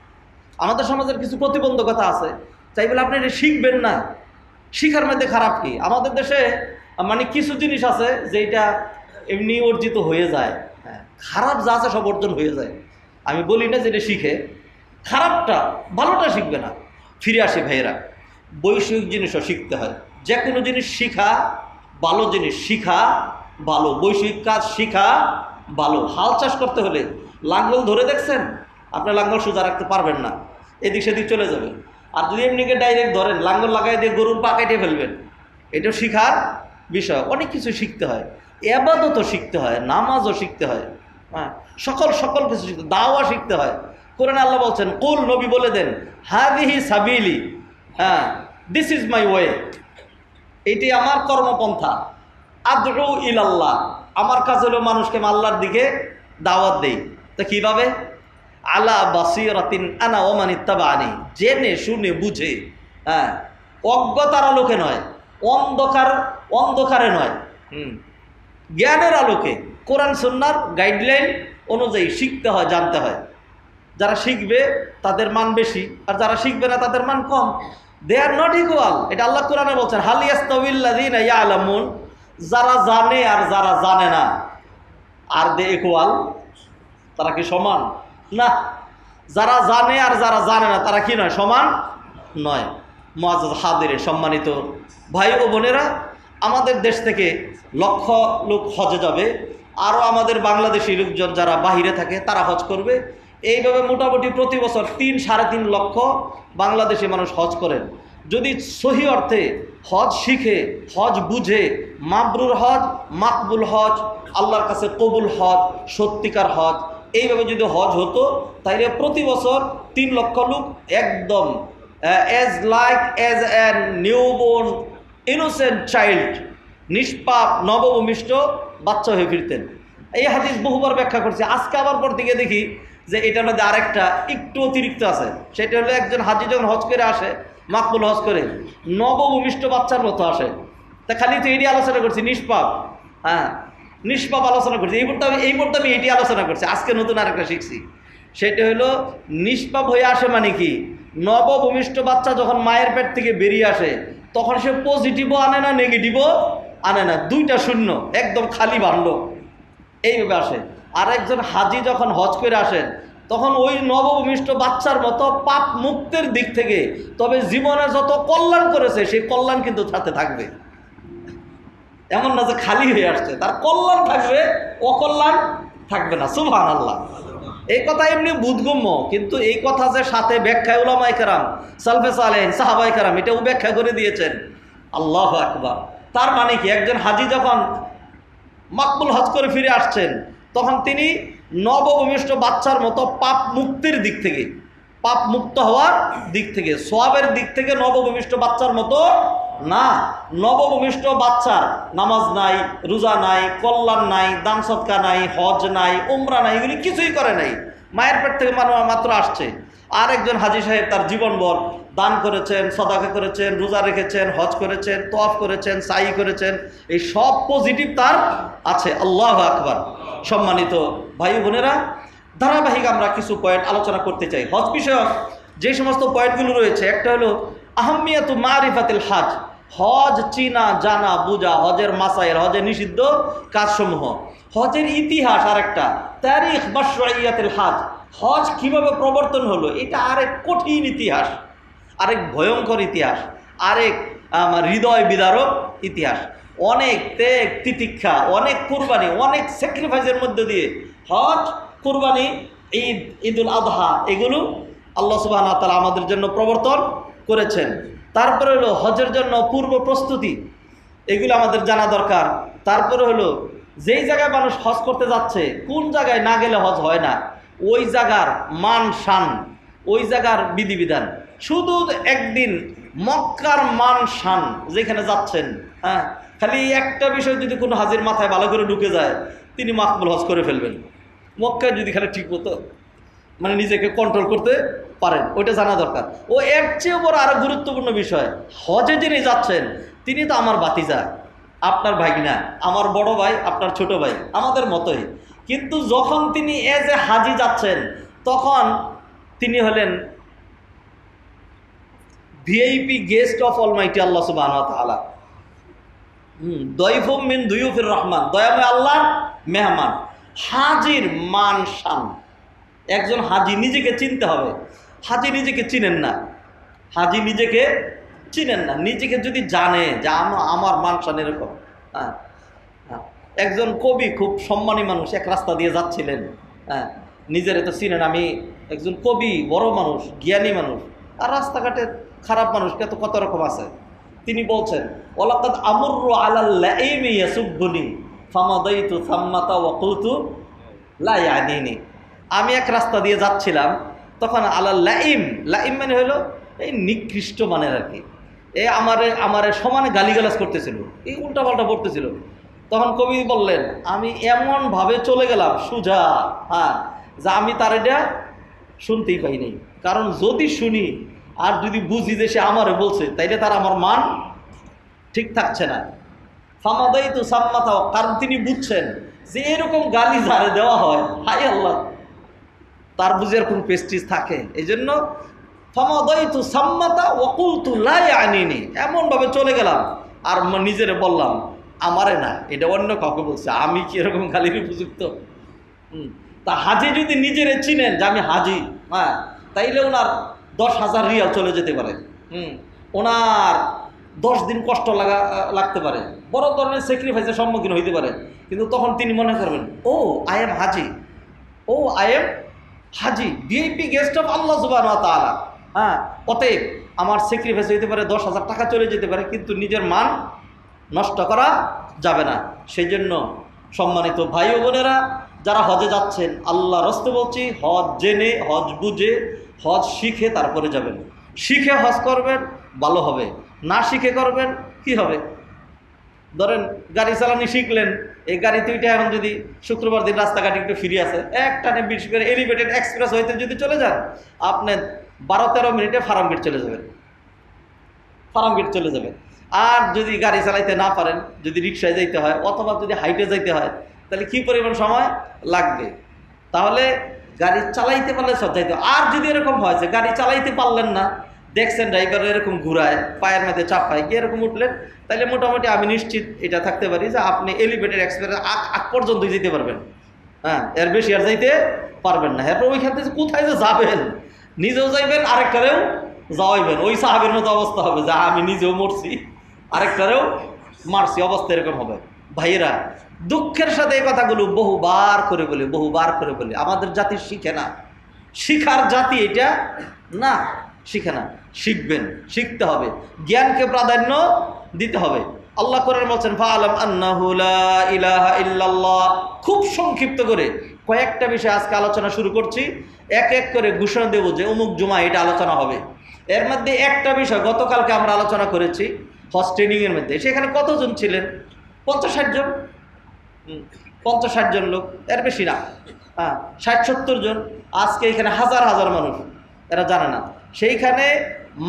আমাদের সমাজের কিছু প্রতিবন্ধকতা আছে, তাই বলে আপনি এটা শিখবেন না। শিখার মধ্যে খারাপ কি? আমাদের দেশে মানে কিছু জিনিস আছে যেটা এমনি অর্জিত হয়ে যায়, হ্যাঁ, খারাপ যা আছে সব অর্জন হয়ে যায়। আমি বলি না যেটা শিখে, খারাপটা ভালোটা শিখবে না। ফিরে আসি ভাইয়েরা, বৈষয়িক জিনিসও শিখতে হয়। যে কোনো জিনিস শিখা ভালো, জিনিস শিখা ভালো, বৈষয়িক কাজ শিখা ভালো। হাল চাষ করতে হলে লাঙ্গল ধরে দেখছেন, আপনি লাঙ্গল সোজা রাখতে পারবেন না, এদিক সেদিক চলে যাবে। আর যদি এমনিকে ডাইরেক্ট ধরেন, লাঙ্গল লাগাই দিয়ে গরুর পা কেটে ফেলবেন। এটাও শিখার বিষয়। অনেক কিছু শিখতে হয়, ইবাদতও শিখতে হয়, নামাজও শিখতে হয়, হ্যাঁ, সকল কিছু শিখতে, দাওয়া শিখতে হয়। কোরআনে আল্লাহ বলছেন, কুল, নবী বলে দেন, হাদিহি সাবিলি, হ্যাঁ, দিস ইজ মাই ওয়ে, এটি আমার কর্মপন্থা। আদউ ইলাল্লাহ, আমার কাজ হলো মানুষকে আল্লাহর দিকে দাওয়াত দেই। তো কীভাবে? আলা বাসীরাতিন আনা ওয়া মান ইত্তাবাআনি, জেনে শুনে বুঝে, হ্যাঁ, অজ্ঞতার আলোকে নয়, অন্ধকারে নয়, জ্ঞানের আলোকে, কোরআন সুন্নাহর গাইডলাইন অনুযায়ী শিখতে হয়, জানতে হয়। যারা শিখবে তাদের মান বেশি, আর যারা শিখবে না তাদের মান কম। দে আর নট ইকুয়াল। এটা আল্লাহ কোরআনে বলছেন, হাল ইয়াস্তাউইল্লাযীনা ইয়ালামুন যারা জানে আর যারা জানে না, আর দে ইকুয়াল, তারা কি সমান? না। যারা জানে আর যারা জানে না তারা কি নয়? সমান নয়। মুআজ্জাজ হাদিরে, সম্মানিত ভাই ও বোনেরা, আমাদের দেশ থেকে লক্ষ লোক হজে যাবে, আরও আমাদের বাংলাদেশি লোকজন যারা বাহিরে থাকে তারা হজ করবে। এইভাবে মোটামুটি প্রতি বছর ৩-৩.৫ লক্ষ বাংলাদেশি মানুষ হজ করেন। যদি সহি অর্থে হজ শিখে, হজ বুঝে, মাবরুর হজ, মাকবুল হজ, আল্লাহর কাছে কবুল হজ, সত্যিকার হজ, এইভাবে যদি হজ হতো তাইলে প্রতি বছর ৩ লক্ষ লোক একদম as a newborn innocent child, নিষ্পাপ নবভূমিষ্ঠ বাচ্চা হয়ে ফিরতেন। এই হাদিস বহুবার ব্যাখ্যা করছে। আজকে আবার পর দিকে দেখি যে এটার মধ্যে আরেকটা একটু অতিরিক্ত আছে। সেটা হলো একজন হাজি যখন হজ করে আসে, মাকবুল হজ করে, নবভূমিষ্ঠ বাচ্চার মতো আসে। তা খালি তো এটি আলোচনা করছি, নিষ্পাপ। হ্যাঁ, নিষ্পাপ আলোচনা করছি। এই মুহূর্তে আমি এটি আলোচনা করছি। আজকে নতুন আরেকটা শিখছি। সেটা হলো নিষ্পাপ হয়ে আসে মানে কি, নবভূমিষ্ঠ বাচ্চা যখন মায়ের পেট থেকে বেরিয়ে আসে তখন সে পজিটিভও আনে না, নেগেটিভও আনে না, দুইটা শূন্য, একদম খালি ভাণ্ড, এইভাবে আসে। আর একজন হাজি যখন হজ করে আসেন তখন ওই নবভূমিষ্ঠ বাচ্চার মতো পাপ মুক্তের দিক থেকে, তবে জীবনে যত কল্যাণ করেছে সেই কল্যাণ কিন্তু সাথে থাকবে। এমন না যে খালি হয়ে আসছে, তার কল্যাণ থাকবে, অকল্যাণ থাকবে না। সুবহানাল্লাহ। এই কথা এমনি বুধগম্য, কিন্তু এই কথা যে সাথে ব্যাখ্যায় উলামায়ে কেরাম, সালফে সালেহিন, সাহাবায়ে কেরাম এটাও ব্যাখ্যা করে দিয়েছেন। আল্লাহু আকবার। তার মানে কি, একজন হাজি যখন মাকবুল হজ করে ফিরে আসছেন তখন তিনি নবভূমিষ্ঠ বাচ্চার মতো পাপ মুক্তির দিক থেকে, পাপ মুক্ত হওয়ার দিক থেকে, সওয়াবের দিক থেকে নবভূমিষ্ঠ বাচ্চার মতো না। নবভূমিষ্ঠ বাচ্চার নামাজ নাই, রোজা নাই, কল্যাণ নাই, দান সদকা নাই, হজ নাই, উমরা নাই, এগুলি কিছুই করে নাই, মায়ের পেট থেকে মাত্র আসছে। আর একজন হাজি সাহেব তার জীবনভর দান করেছেন, সদাকা করেছেন, রোজা রেখেছেন, হজ করেছেন, তওয়াফ করেছেন, সাই করেছেন, এই সব পজিটিভ তার আছে। আল্লাহু আকবার। সম্মানিত ভাই বোনেরা, ধারাবাহিক আমরা কিছু পয়েন্ট আলোচনা করতে চাই। হজ বিষয়ক যে সমস্ত পয়েন্টগুলো রয়েছে, একটা হলো আহমিয়াতু মারিফাতিল হজ, হজ চিনা, জানা, বুঝা, হজের মাসাইল, হজের নিষিদ্ধ কাজসমূহ, হজের ইতিহাস। আর একটা তারিখ বা শরিয়াতুল হজ, হজ কিভাবে প্রবর্তন হলো, এটা আরেক কঠিন ইতিহাস, আরেক ভয়ঙ্কর ইতিহাস, আরেক হৃদয় বিদারক ইতিহাস। অনেক ত্যাগ তিতিক্ষা, অনেক কুরবানি, অনেক স্যাক্রিফাইসের মধ্য দিয়ে হজ, কুরবানি, ঈদ, ঈদুল আযহা, এগুলো আল্লাহ সুবহানাহু ওয়া তাআলা আমাদের জন্য প্রবর্তন করেছেন। তারপরে হলো হজের জন্য পূর্ব প্রস্তুতি, এগুলো আমাদের জানা দরকার। তারপরে হলো যেই জায়গায় মানুষ হজ করতে যাচ্ছে, কোন জায়গায় না গেলে হজ হয় না, ওই জায়গার মান শান, ওই জায়গার বিধিবিধান। শুধু একদিন মক্কার মান শান যেখানে যাচ্ছেন, হ্যাঁ, খালি একটা বিষয় যদি কোনো হাজির মাথায় ভালো করে ঢুকে যায়, তিনি মাকবুল হজ করে ফেলবেন। মক্কায় যদি খালি ঠিক মতো মানে নিজেকে কন্ট্রোল করতে পারেন, ওইটা জানা দরকার। ও এর চেয়ে বড় আরো গুরুত্বপূর্ণ বিষয়, হজে যিনি যাচ্ছেন তিনি তো আমার ভাতিজা, আপনার ভাগিনা, আমার বড় ভাই, আপনার ছোট ভাই, আমাদের মতোই। কিন্তু যখন তিনি এজ এ হাজি যাচ্ছেন তখন তিনি হলেন ভিআইপি গেস্ট অফ অলমাইটি আল্লাহ সুবহানাহু ওয়া তাআলা। দয়ফুম মিন দুয়ুফির রহমান, দয়াময় আল্লাহর মেহমান। হাজির মান শান, একজন হাজি নিজেকে চিনতে হবে। হাজি নিজেকে চিনেন না, হাজি নিজেকে চিনেন না। নিজেকে যদি জানে যে আমার মান শান এরকম, হ্যাঁ, একজন কবি, খুব সম্মানী মানুষ, এক রাস্তা দিয়ে যাচ্ছিলেন, হ্যাঁ, নিজের তো চিনেন, আমি একজন কবি, বড় মানুষ, জ্ঞানী মানুষ, আর রাস্তাঘাটে খারাপ মানুষ কত রকম আছে। তিনি বলছেন, ওয়ালাকাদ আমুরু আলাল লাইমি ইয়াসুবুনি ফামাদাইতু সাম্মাতা ওয়া কুলতু লা ইয়াদিনি। আমি এক রাস্তা দিয়ে যাচ্ছিলাম, তখন আলাল লাইম, লাইম মানে হলো এই নিকৃষ্ট মানের আর কি, এ আমারে সমানে গালিগালাজ করতেছিল, এই উল্টাপাল্টা পড়তেছিল। তখন কবি বললেন, আমি এমনভাবে চলে গেলাম সুজা, হ্যাঁ, যা আমি তার এটা শুনতেই পাইনি। কারণ যদি শুনি আর যদি বুঝি যে সে আমারে বলছে, তাইলে তার আমার মান ঠিক থাকছে না। ফামাদাইতু সাম্মাতা, কারণ তিনি বুঝছেন যে এরকম গালি যারে দেওয়া হয়, হায় আল্লাহ, তার বুঝার কোনো প্রেস্টিজ থাকে। এই জন্য ফামাদাইতু সাম্মাতা ওয়া কুলতু লা ইয়ানিনি, এমনভাবে চলে গেলাম আর নিজেরে বললাম আমারে না, এটা অন্য কাউকে বলছে, আমি কি এরকম গালির উপযুক্ত? তা হাজি যদি নিজেরে চিনেন যে আমি হাজি, হ্যাঁ, তাইলে ওনার 10,000 রিয়াল চলে যেতে পারে। ওনার 10 দিন কষ্ট লাগতে পারে, বড় ধরনের স্যাক্রিফাইসের সম্মুখীন হইতে পারে, কিন্তু তখন তিনি মনে করবেন, oh I am Haji, oh I am Haji, VIP guest of Allah সুবহানাহু ওয়া তাআলা। হ্যাঁ, অতএব আমার স্যাক্রিফাইস হইতে পারে, 10,000 টাকা চলে যেতে পারে, কিন্তু নিজের মান নষ্ট করা যাবে না। সেই জন্য সম্মানিত ভাই ও বোনেরা, যারা হজে যাচ্ছেন, আল্লাহ রাস্তে বলছি, হজ জেনে, হজ বুঝে, হজ শিখে তারপরে যাবেন। শিখে হজ করবেন, ভালো হবে। না শিখে করবেন, কি হবে? ধরেন গাড়ি চালানি শিখলেন, এই গাড়ি দুইটা এখন যদি শুক্রবার দিন রাস্তাঘাটে একটু ফ্রি আছে, একটানে বিশেষ করে এলিভেটেড এক্সপ্রেস হইতে যদি চলে যান, আপনি 12-13 মিনিটে ফার্মগেট চলে যাবেন, ফার্মগেট চলে যাবেন। আর যদি গাড়ি চালাইতে না পারেন, যদি রিক্সায় যাইতে হয় অথবা যদি হাইটে যাইতে হয়, তাহলে কি পরিমাণ সময় লাগবে? তাহলে গাড়ি চালাইতে পারলে সব যাইতে। আর যদি এরকম হয় যে গাড়ি চালাইতে পারলেন না, দেখছেন ড্রাইভার এরকম ঘুরায়, পায়ের মধ্যে চাপায়, কি এরকম উঠলেন, তাহলে মোটামুটি আমি নিশ্চিত এটা থাকতে পারি যে আপনি এলিভেটেড এক্সপ্রেস আগ পর্যন্তই যেতে পারবেন। হ্যাঁ, এর বেশি আর যাইতে পারবেন না। এরপর ওইখান থেকে কোথায় যে যাবেন, নিজেও যাইবেন, আরেকটারেও যাওয়াইবেন, ওই সাহাবের মতো অবস্থা হবে, যা আমি নিজেও মরছি আরেকটারেও মারছি, অবস্থা এরকম হবে। ভাইয়েরা, দুঃখের সাথে এই কথাগুলো বহুবার করে বলি, আমাদের জাতি শিখে না। শিখার জাতি এটা না, শিখে না। শিখবেন, শিখতে হবে, জ্ঞানকে প্রাধান্য দিতে হবে। আল্লাহ কোরআন বলছেন, ফাআলাম আন্নাহু লা ইলাহা ইল্লাল্লাহ। খুব সংক্ষিপ্ত করে কয়েকটা বিষয় আজকে আলোচনা শুরু করছি, এক এক করে ঘোষণা দেব যে অমুক জুমা এটা আলোচনা হবে। এর মধ্যে একটা বিষয় গতকালকে আমরা আলোচনা করেছি হজ ট্রেনিংয়ের মধ্যে। সেখানে কতজন ছিলেন? 50-60 জন, 50-60 জন লোক, এর বেশি না। হ্যাঁ, 60-70 জন। আজকে এখানে হাজার হাজার মানুষ, এরা জানে না। সেইখানে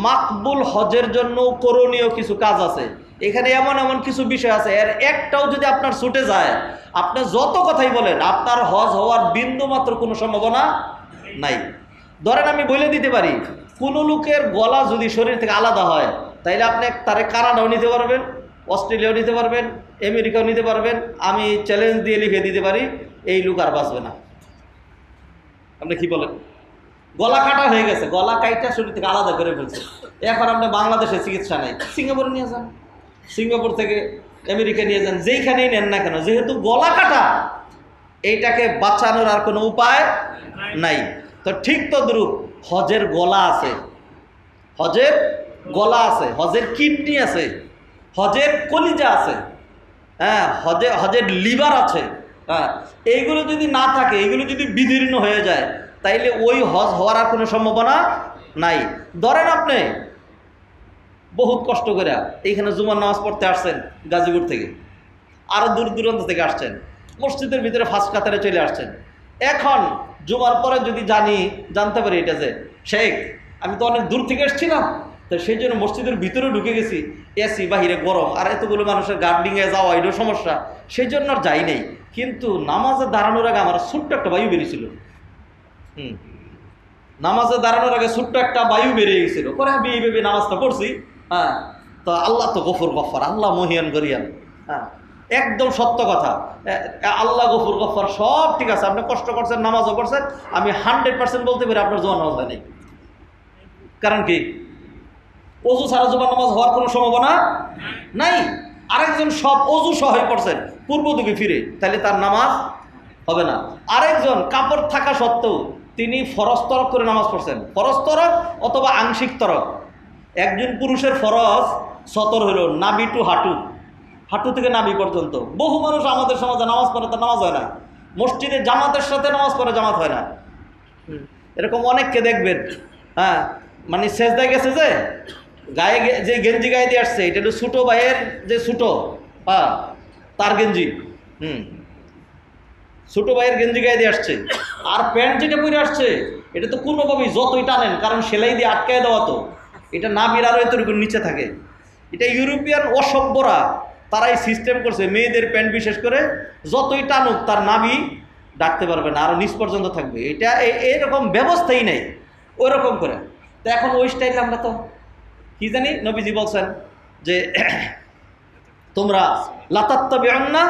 মাকবুল হজের জন্য করণীয় কিছু কাজ আছে, এখানে এমন এমন কিছু বিষয় আছে, এর একটাও যদি আপনার ছুটে যায়, আপনি যত কথাই বলেন, আপনার হজ হওয়ার বিন্দু মাত্র কোনো সম্ভাবনা নাই। ধরেন আমি বলে দিতে পারি, কোনো লোকের গলা যদি শরীর থেকে আলাদা হয়, তাইলে আপনি তারে কানাডাও নিতে পারবেন, অস্ট্রেলিয়াও নিতে পারবেন, আমেরিকাও নিতে পারবেন। আমি চ্যালেঞ্জ দিয়ে লিখে দিতে পারি, এই লোক আর বাঁচবে না। আপনি কি বলেন? গলা কাটা হয়ে গেছে, গলা কাইটা শরীর থেকে আলাদা করে ফেলছে, এখন আপনি বাংলাদেশে চিকিৎসা নেই, সিঙ্গাপুরে নিয়ে যান, সিঙ্গাপুর থেকে আমেরিকা নিয়ে যান, যেইখানেই নেন না কেন, যেহেতু গলা কাটা, এইটাকে বাঁচানোর আর কোনো উপায় নাই। তো ঠিক তদ্রূপ হজের গলা আছে, হজের গলা আছে, হজের কিডনি আছে, হজের কলিজা আছে, হ্যাঁ, হজের লিভার আছে। হ্যাঁ, এইগুলো যদি না থাকে, এইগুলো যদি বিদীর্ণ হয়ে যায়, তাইলে ওই হজ হওয়ার আর কোনো সম্ভাবনা নাই। ধরেন আপনি বহুত কষ্ট করে এইখানে জুমার নামাজ পড়তে আসছেন, গাজীপুর থেকে, আরও দূর দূরান্ত থেকে আসছেন, মসজিদের ভিতরে ফার্স্ট কাতারে চলে আসছেন। এখন জুমার পরে যদি জানতে পারি এটা যে শেখ, আমি তো অনেক দূর থেকে এসেছিলাম, তো সেই জন্য মসজিদের ভিতরে ঢুকে গেছি, এসি বাহিরে গরম, আর এতগুলো মানুষের গার্ডিংয়ে যাওয়া এটাও সমস্যা, সেই জন্য আর যাই নেই। কিন্তু নামাজে দাঁড়ানোর আগে আমার ছোট্ট একটা বায়ু বেরিয়েছিল। নামাজে দাঁড়ানোর আগে ছোট্ট একটা বায়ু বেরিয়ে গেছিল, পরে আমি এইভাবে নামাজটা পড়ছি। হ্যাঁ, তো আল্লাহ তো গফুর গফার, আল্লাহ মহিয়ান গরিয়ান। হ্যাঁ, একদম সত্য কথা, আল্লাহ গফুর গফার, সব ঠিক আছে। আপনি কষ্ট করছেন, নামাজও করছেন, আমি 100% বলতে পারি আপনার জোয়ার নামাজ হয়নি। কারণ কি? অজু ছাড়া জোয়ার নামাজ হওয়ার কোনো সম্ভাবনা নাই। আরেকজন সব অজু সহ পড়ছেন, পূর্ব দিকে ফিরে, তাহলে তার নামাজ হবে না। আরেকজন কাপড় থাকা সত্ত্বেও তিনি ফরজ তরক করে নামাজ পড়ছেন, ফরজ তরক অথবা আংশিক তরক। একজন পুরুষের ফরজ সতর হইল নাভি টু হাঁটু, হাঁটু থেকে নাভি পর্যন্ত। বহু মানুষ আমাদের সমাজে নামাজ পড়ে, তার নামাজ হয় না। মসজিদে জামাতের সাথে নামাজ পড়ে, জামাত হয় না। এরকম অনেককে দেখবেন। হ্যাঁ, মানে সেজদায় গেছে, যে গায়ে যে গেঞ্জি গায়ে দিয়ে আসছে, এটা হলো ছোটো ভাইয়ের যে ছোটো, হ্যাঁ, তার গেঞ্জি, ছোটো ভাইয়ের গেঞ্জি গায়ে দিয়ে আসছে। আর প্যান্ট যেটা পরে আসছে, এটা তো কোনোভাবেই যতই টানেন, কারণ সেলাই দিয়ে আটকায় দেওয়া, তো এটা না বেরারও এতটুকু নিচে থাকে। এটা ইউরোপিয়ান অসভ্যরা তারাই সিস্টেম করছে, মেয়েদের প্যান্ট বিশেষ করে যতই টানুক তার নাভি ডাকতে পারবে না, আরও নিচ পর্যন্ত থাকবে। এটা এরকম ব্যবস্থাই নেই ওই রকম করে। তো এখন ওই স্টাইল আমরা তো কি জানি, নবীজি বলছেন যে তোমরা লাতাত্তাবিউন্না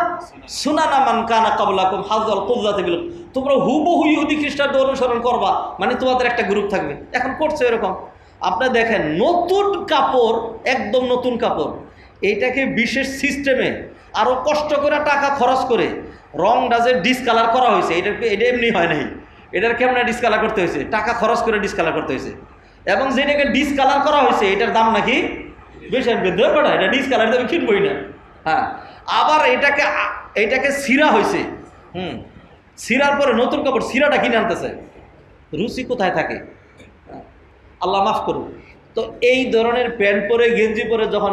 সুনানা মান কানা ক্বাবলাকুম হাযাল কুযযাতি বিল, তোমরা হুবহু ইহুদি খ্রিস্টানদের অনুসরণ করবা, মানে তোমাদের একটা গ্রুপ থাকবে। এখন করছে এরকম। আপনি দেখেন নতুন কাপড়, একদম নতুন কাপড়, এইটাকে বিশেষ সিস্টেমে আরও কষ্ট করে টাকা খরচ করে রংটা যে ডিসকালার করা হয়েছে, এটা এমনি হয় নাই, এটার কেমনে ডিসকালার করতে হয়েছে, টাকা খরচ করে ডিসকালার করতে হয়েছে। এবং যেটাকে ডিসকালার করা হয়েছে এটার দাম নাকি বেশি, এটা ডিসকালার আমি কিনবই না। হ্যাঁ, আবার এটাকে সিরা হয়েছে, সিরার পরে নতুন কাপড়, সিরাটা কিনে আনতেছে। রুচি কোথায় থাকে? আল্লাহ মাফ করুন। তো এই ধরনের প্যান্ট পরে গেঞ্জি পরে যখন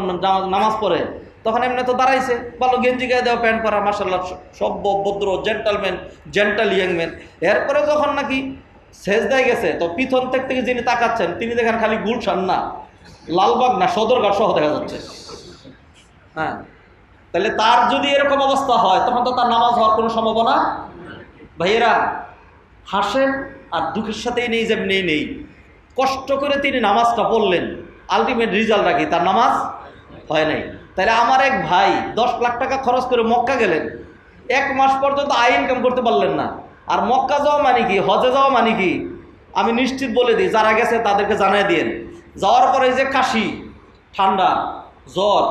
নামাজ পড়ে তখন এমনি তো দাঁড়াইছে, ভালো গেঞ্জি গায়ে দেওয়া, প্যান্ট পরা, মাশাআল্লাহ সভ্য ভদ্র জেন্টালম্যান, জেন্টাল ইয়াংম্যান। এরপরে যখন নাকি সেজদায় গেছে তো পিছন থেকে যিনি তাকাচ্ছেন তিনি দেখেন খালি গুলশান না, লালবাগ না, সদরঘাট সহ দেখা যাচ্ছে। হ্যাঁ, তাহলে তার যদি এরকম অবস্থা হয় তখন তো তার নামাজ হওয়ার কোনো সম্ভাবনা। ভাইয়েরা, হাসেন আর দুঃখের সাথেই নেই, যেমনি নেই। কষ্ট করে তিনি নামাজটা পড়লেন, আলটিমেট রেজাল্ট রাখি তার নামাজ হয় নাই। তাহলে আমার এক ভাই 10 লাখ টাকা খরচ করে মক্কা গেলেন, 1 মাস পর্যন্ত আয় ইনকাম করতে পারলেন না। আর মক্কা যাওয়া মানে কি, হজে যাওয়া মানে কি, আমি নিশ্চিত বলে দিই, যারা গেছে তাদেরকে জানাই দিয়েন, যাওয়ার পরে যে কাশি, ঠান্ডা, জ্বর,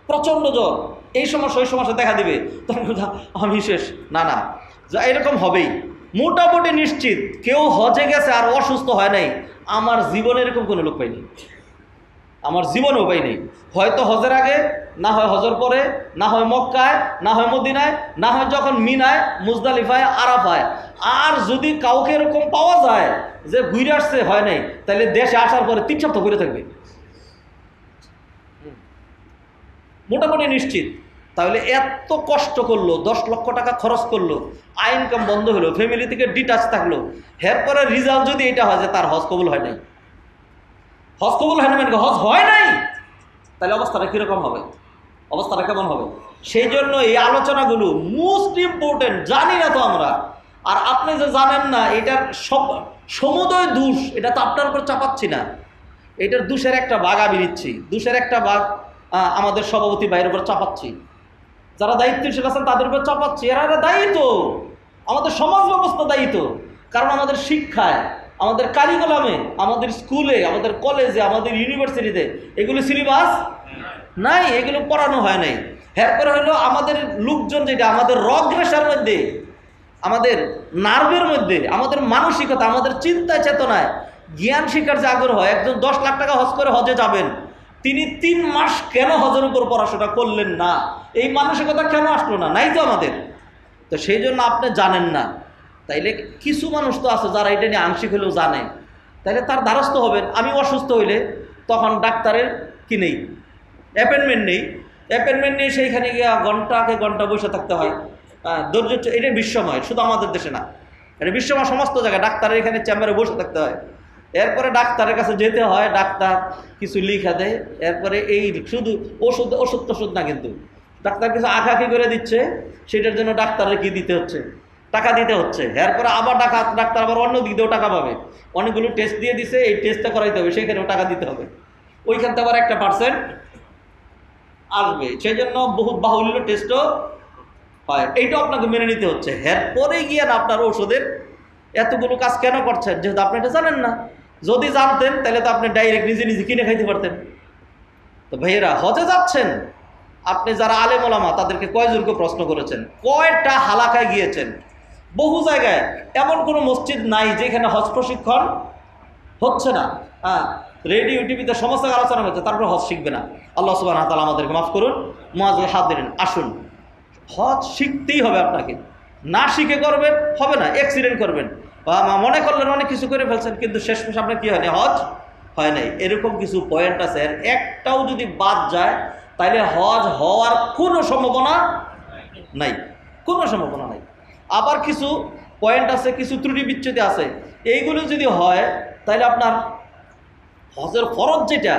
প্রচণ্ড জ্বর, এই সমস্যা ওই সমস্যা দেখা দিবে, তখন আমি শেষ। না না, যা এরকম হবেই। মোটামুটি নিশ্চিত কেউ হজে গেছে আর অসুস্থ হয় নাই আমার জীবনে এরকম কোনো লোক পাইনি, আমার জীবনেও পাই নেই। হয়তো হজের আগে, না হয় হজের পরে, না হয় মক্কায়, না হয় মদিনায়, না হয় যখন মিনায়, মুজদালিফায়, আরাফায়। আর যদি কাউকে এরকম পাওয়া যায় যে ঘুরে আসছে হয় নাই, তাহলে দেশে আসার পরে 3 সপ্তাহ ঘুরে থাকবে মোটামুটি নিশ্চিত। তাহলে এত কষ্ট করলো, 10 লক্ষ টাকা খরচ করলো, আয় ইনকাম বন্ধ হলো, ফ্যামিলি থেকে ডিটাচ থাকলো, এরপরে রিজাল্ট যদি এটা হয় যে তার হজ কবুল হয় নাই, হজ কবুল হয় না মানে হজ হয় নাই, তাহলে অবস্থাটা কীরকম হবে, অবস্থাটা কেমন হবে? সেই জন্য এই আলোচনাগুলো মোস্ট ইম্পর্টেন্ট। জানি না তো আমরা, আর আপনি যে জানেন না এটার সব সমুদয় দোষ, এটা তো আপনার উপর চাপাচ্ছি না, এটার দোষের একটা ভাগ আমি নিচ্ছি, দোষের একটা ভাগ আমাদের সভাপতি ভাইয়ের উপর চাপাচ্ছি, যারা দায়িত্বশীল আছেন তাদের উপর চাপাচ্ছি। এরা দায়িত্ব, আমাদের সমাজ ব্যবস্থা দায়িত্ব। কারণ আমাদের শিক্ষায়, আমাদের কারিকুলামে, আমাদের স্কুলে, আমাদের কলেজে, আমাদের ইউনিভার্সিটিতে এগুলো সিলেবাস নাই, এগুলো পড়ানো হয় নাই। এরপরে হলো আমাদের লোকজন, যেটা আমাদের রগ রেশার মধ্যে, আমাদের নার্ভের মধ্যে, আমাদের মানসিকতা, আমাদের চিন্তা চেতনায় জ্ঞান শিক্ষার যে আগ্রহ। একজন 10 লাখ টাকা হজ করে হজে যাবেন, তিনি 3 মাস কেন হজের উপর পড়াশোনা করলেন না? এই মানসিকতা কেন আসলো না? নাই তো আমাদের। তো সেই জন্য আপনি জানেন না। তাইলে কিছু মানুষ তো আছে যারা এটা নিয়ে আংশিক হলেও জানে, তাইলে তার দ্বারস্থ হবেন। আমি অসুস্থ হইলে তখন ডাক্তারের কি নেই, অ্যাপয়েন্টমেন্ট নেই, অ্যাপয়েন্টমেন্ট নিয়ে সেইখানে গিয়ে ঘন্টাকে ঘন্টা বসে থাকতে হয়। ধৈর্য, এটা বিশ্বময়, শুধু আমাদের দেশে না, এটা বিশ্বময়, সমস্ত জায়গায় ডাক্তারের এখানে চেম্বারে বসে থাকতে হয়। এরপরে ডাক্তারের কাছে যেতে হয়, ডাক্তার কিছু লিখা দেয়, এরপরে এই শুধু ওষুধ না, কিন্তু ডাক্তার কিছু আঁকাকি করে দিচ্ছে, সেটার জন্য ডাক্তারের কি দিতে হচ্ছে, টাকা দিতে হচ্ছে। এরপরে আবার ডাক্তার আবার অন্য দিক দিয়েও টাকা পাবে, অনেকগুলো টেস্ট দিয়ে দিছে, এই টেস্টটা করাইতে হবে, সেখানেও টাকা দিতে হবে, ওইখান থেকে আবার একটা % আসবে। সেই জন্য বহুত বাহুল্য টেস্টও হয়, এইটাও আপনাকে মেনে নিতে হচ্ছে। এরপরে গিয়ে না আপনার ওষুধের এতগুলো কাজ কেন করছেন, যেহেতু আপনি এটা জানেন না। যদি জানতেন তাহলে তো আপনি ডাইরেক্ট নিজে নিজে কিনে খাইতে পারতেন। তো ভাইয়েরা, হজে যাচ্ছেন আপনি, যারা আলেম ওলামা তাদেরকে কয়জনকে প্রশ্ন করেছেন, কয়টা হালাকায় গিয়েছেন? বহু জায়গায় এমন কোনো মসজিদ নাই যেখানে হজ প্রশিক্ষণ হচ্ছে না। হ্যাঁ, রেডিও টিভিতে সমস্ত আলোচনা হচ্ছে, তারপর হজ শিখবে না। আল্লাহ সুবহানাহু ওয়া তাআলা আমাদেরকে মাফ করুন। মুআজ্জাল হাদিরিন, আসুন, হজ শিখতেই হবে আপনাকে, না শিখে করবেন হবে না, অ্যাক্সিডেন্ট করবেন, মনে করলেন অনেক কিছু করে ফেলছেন, কিন্তু শেষমেশ আপনার কী হয়নি, হজ হয় নাই। এরকম কিছু পয়েন্ট আছে, একটাও যদি বাদ যায় তাহলে হজ হওয়ার কোনো সম্ভাবনা নাই, কোনো সম্ভাবনা নাই। আবার কিছু পয়েন্ট আছে, কিছু ত্রুটি বিচ্ছুতি আছে, এইগুলো যদি হয় তাহলে আপনার হজের ফরজ যেটা,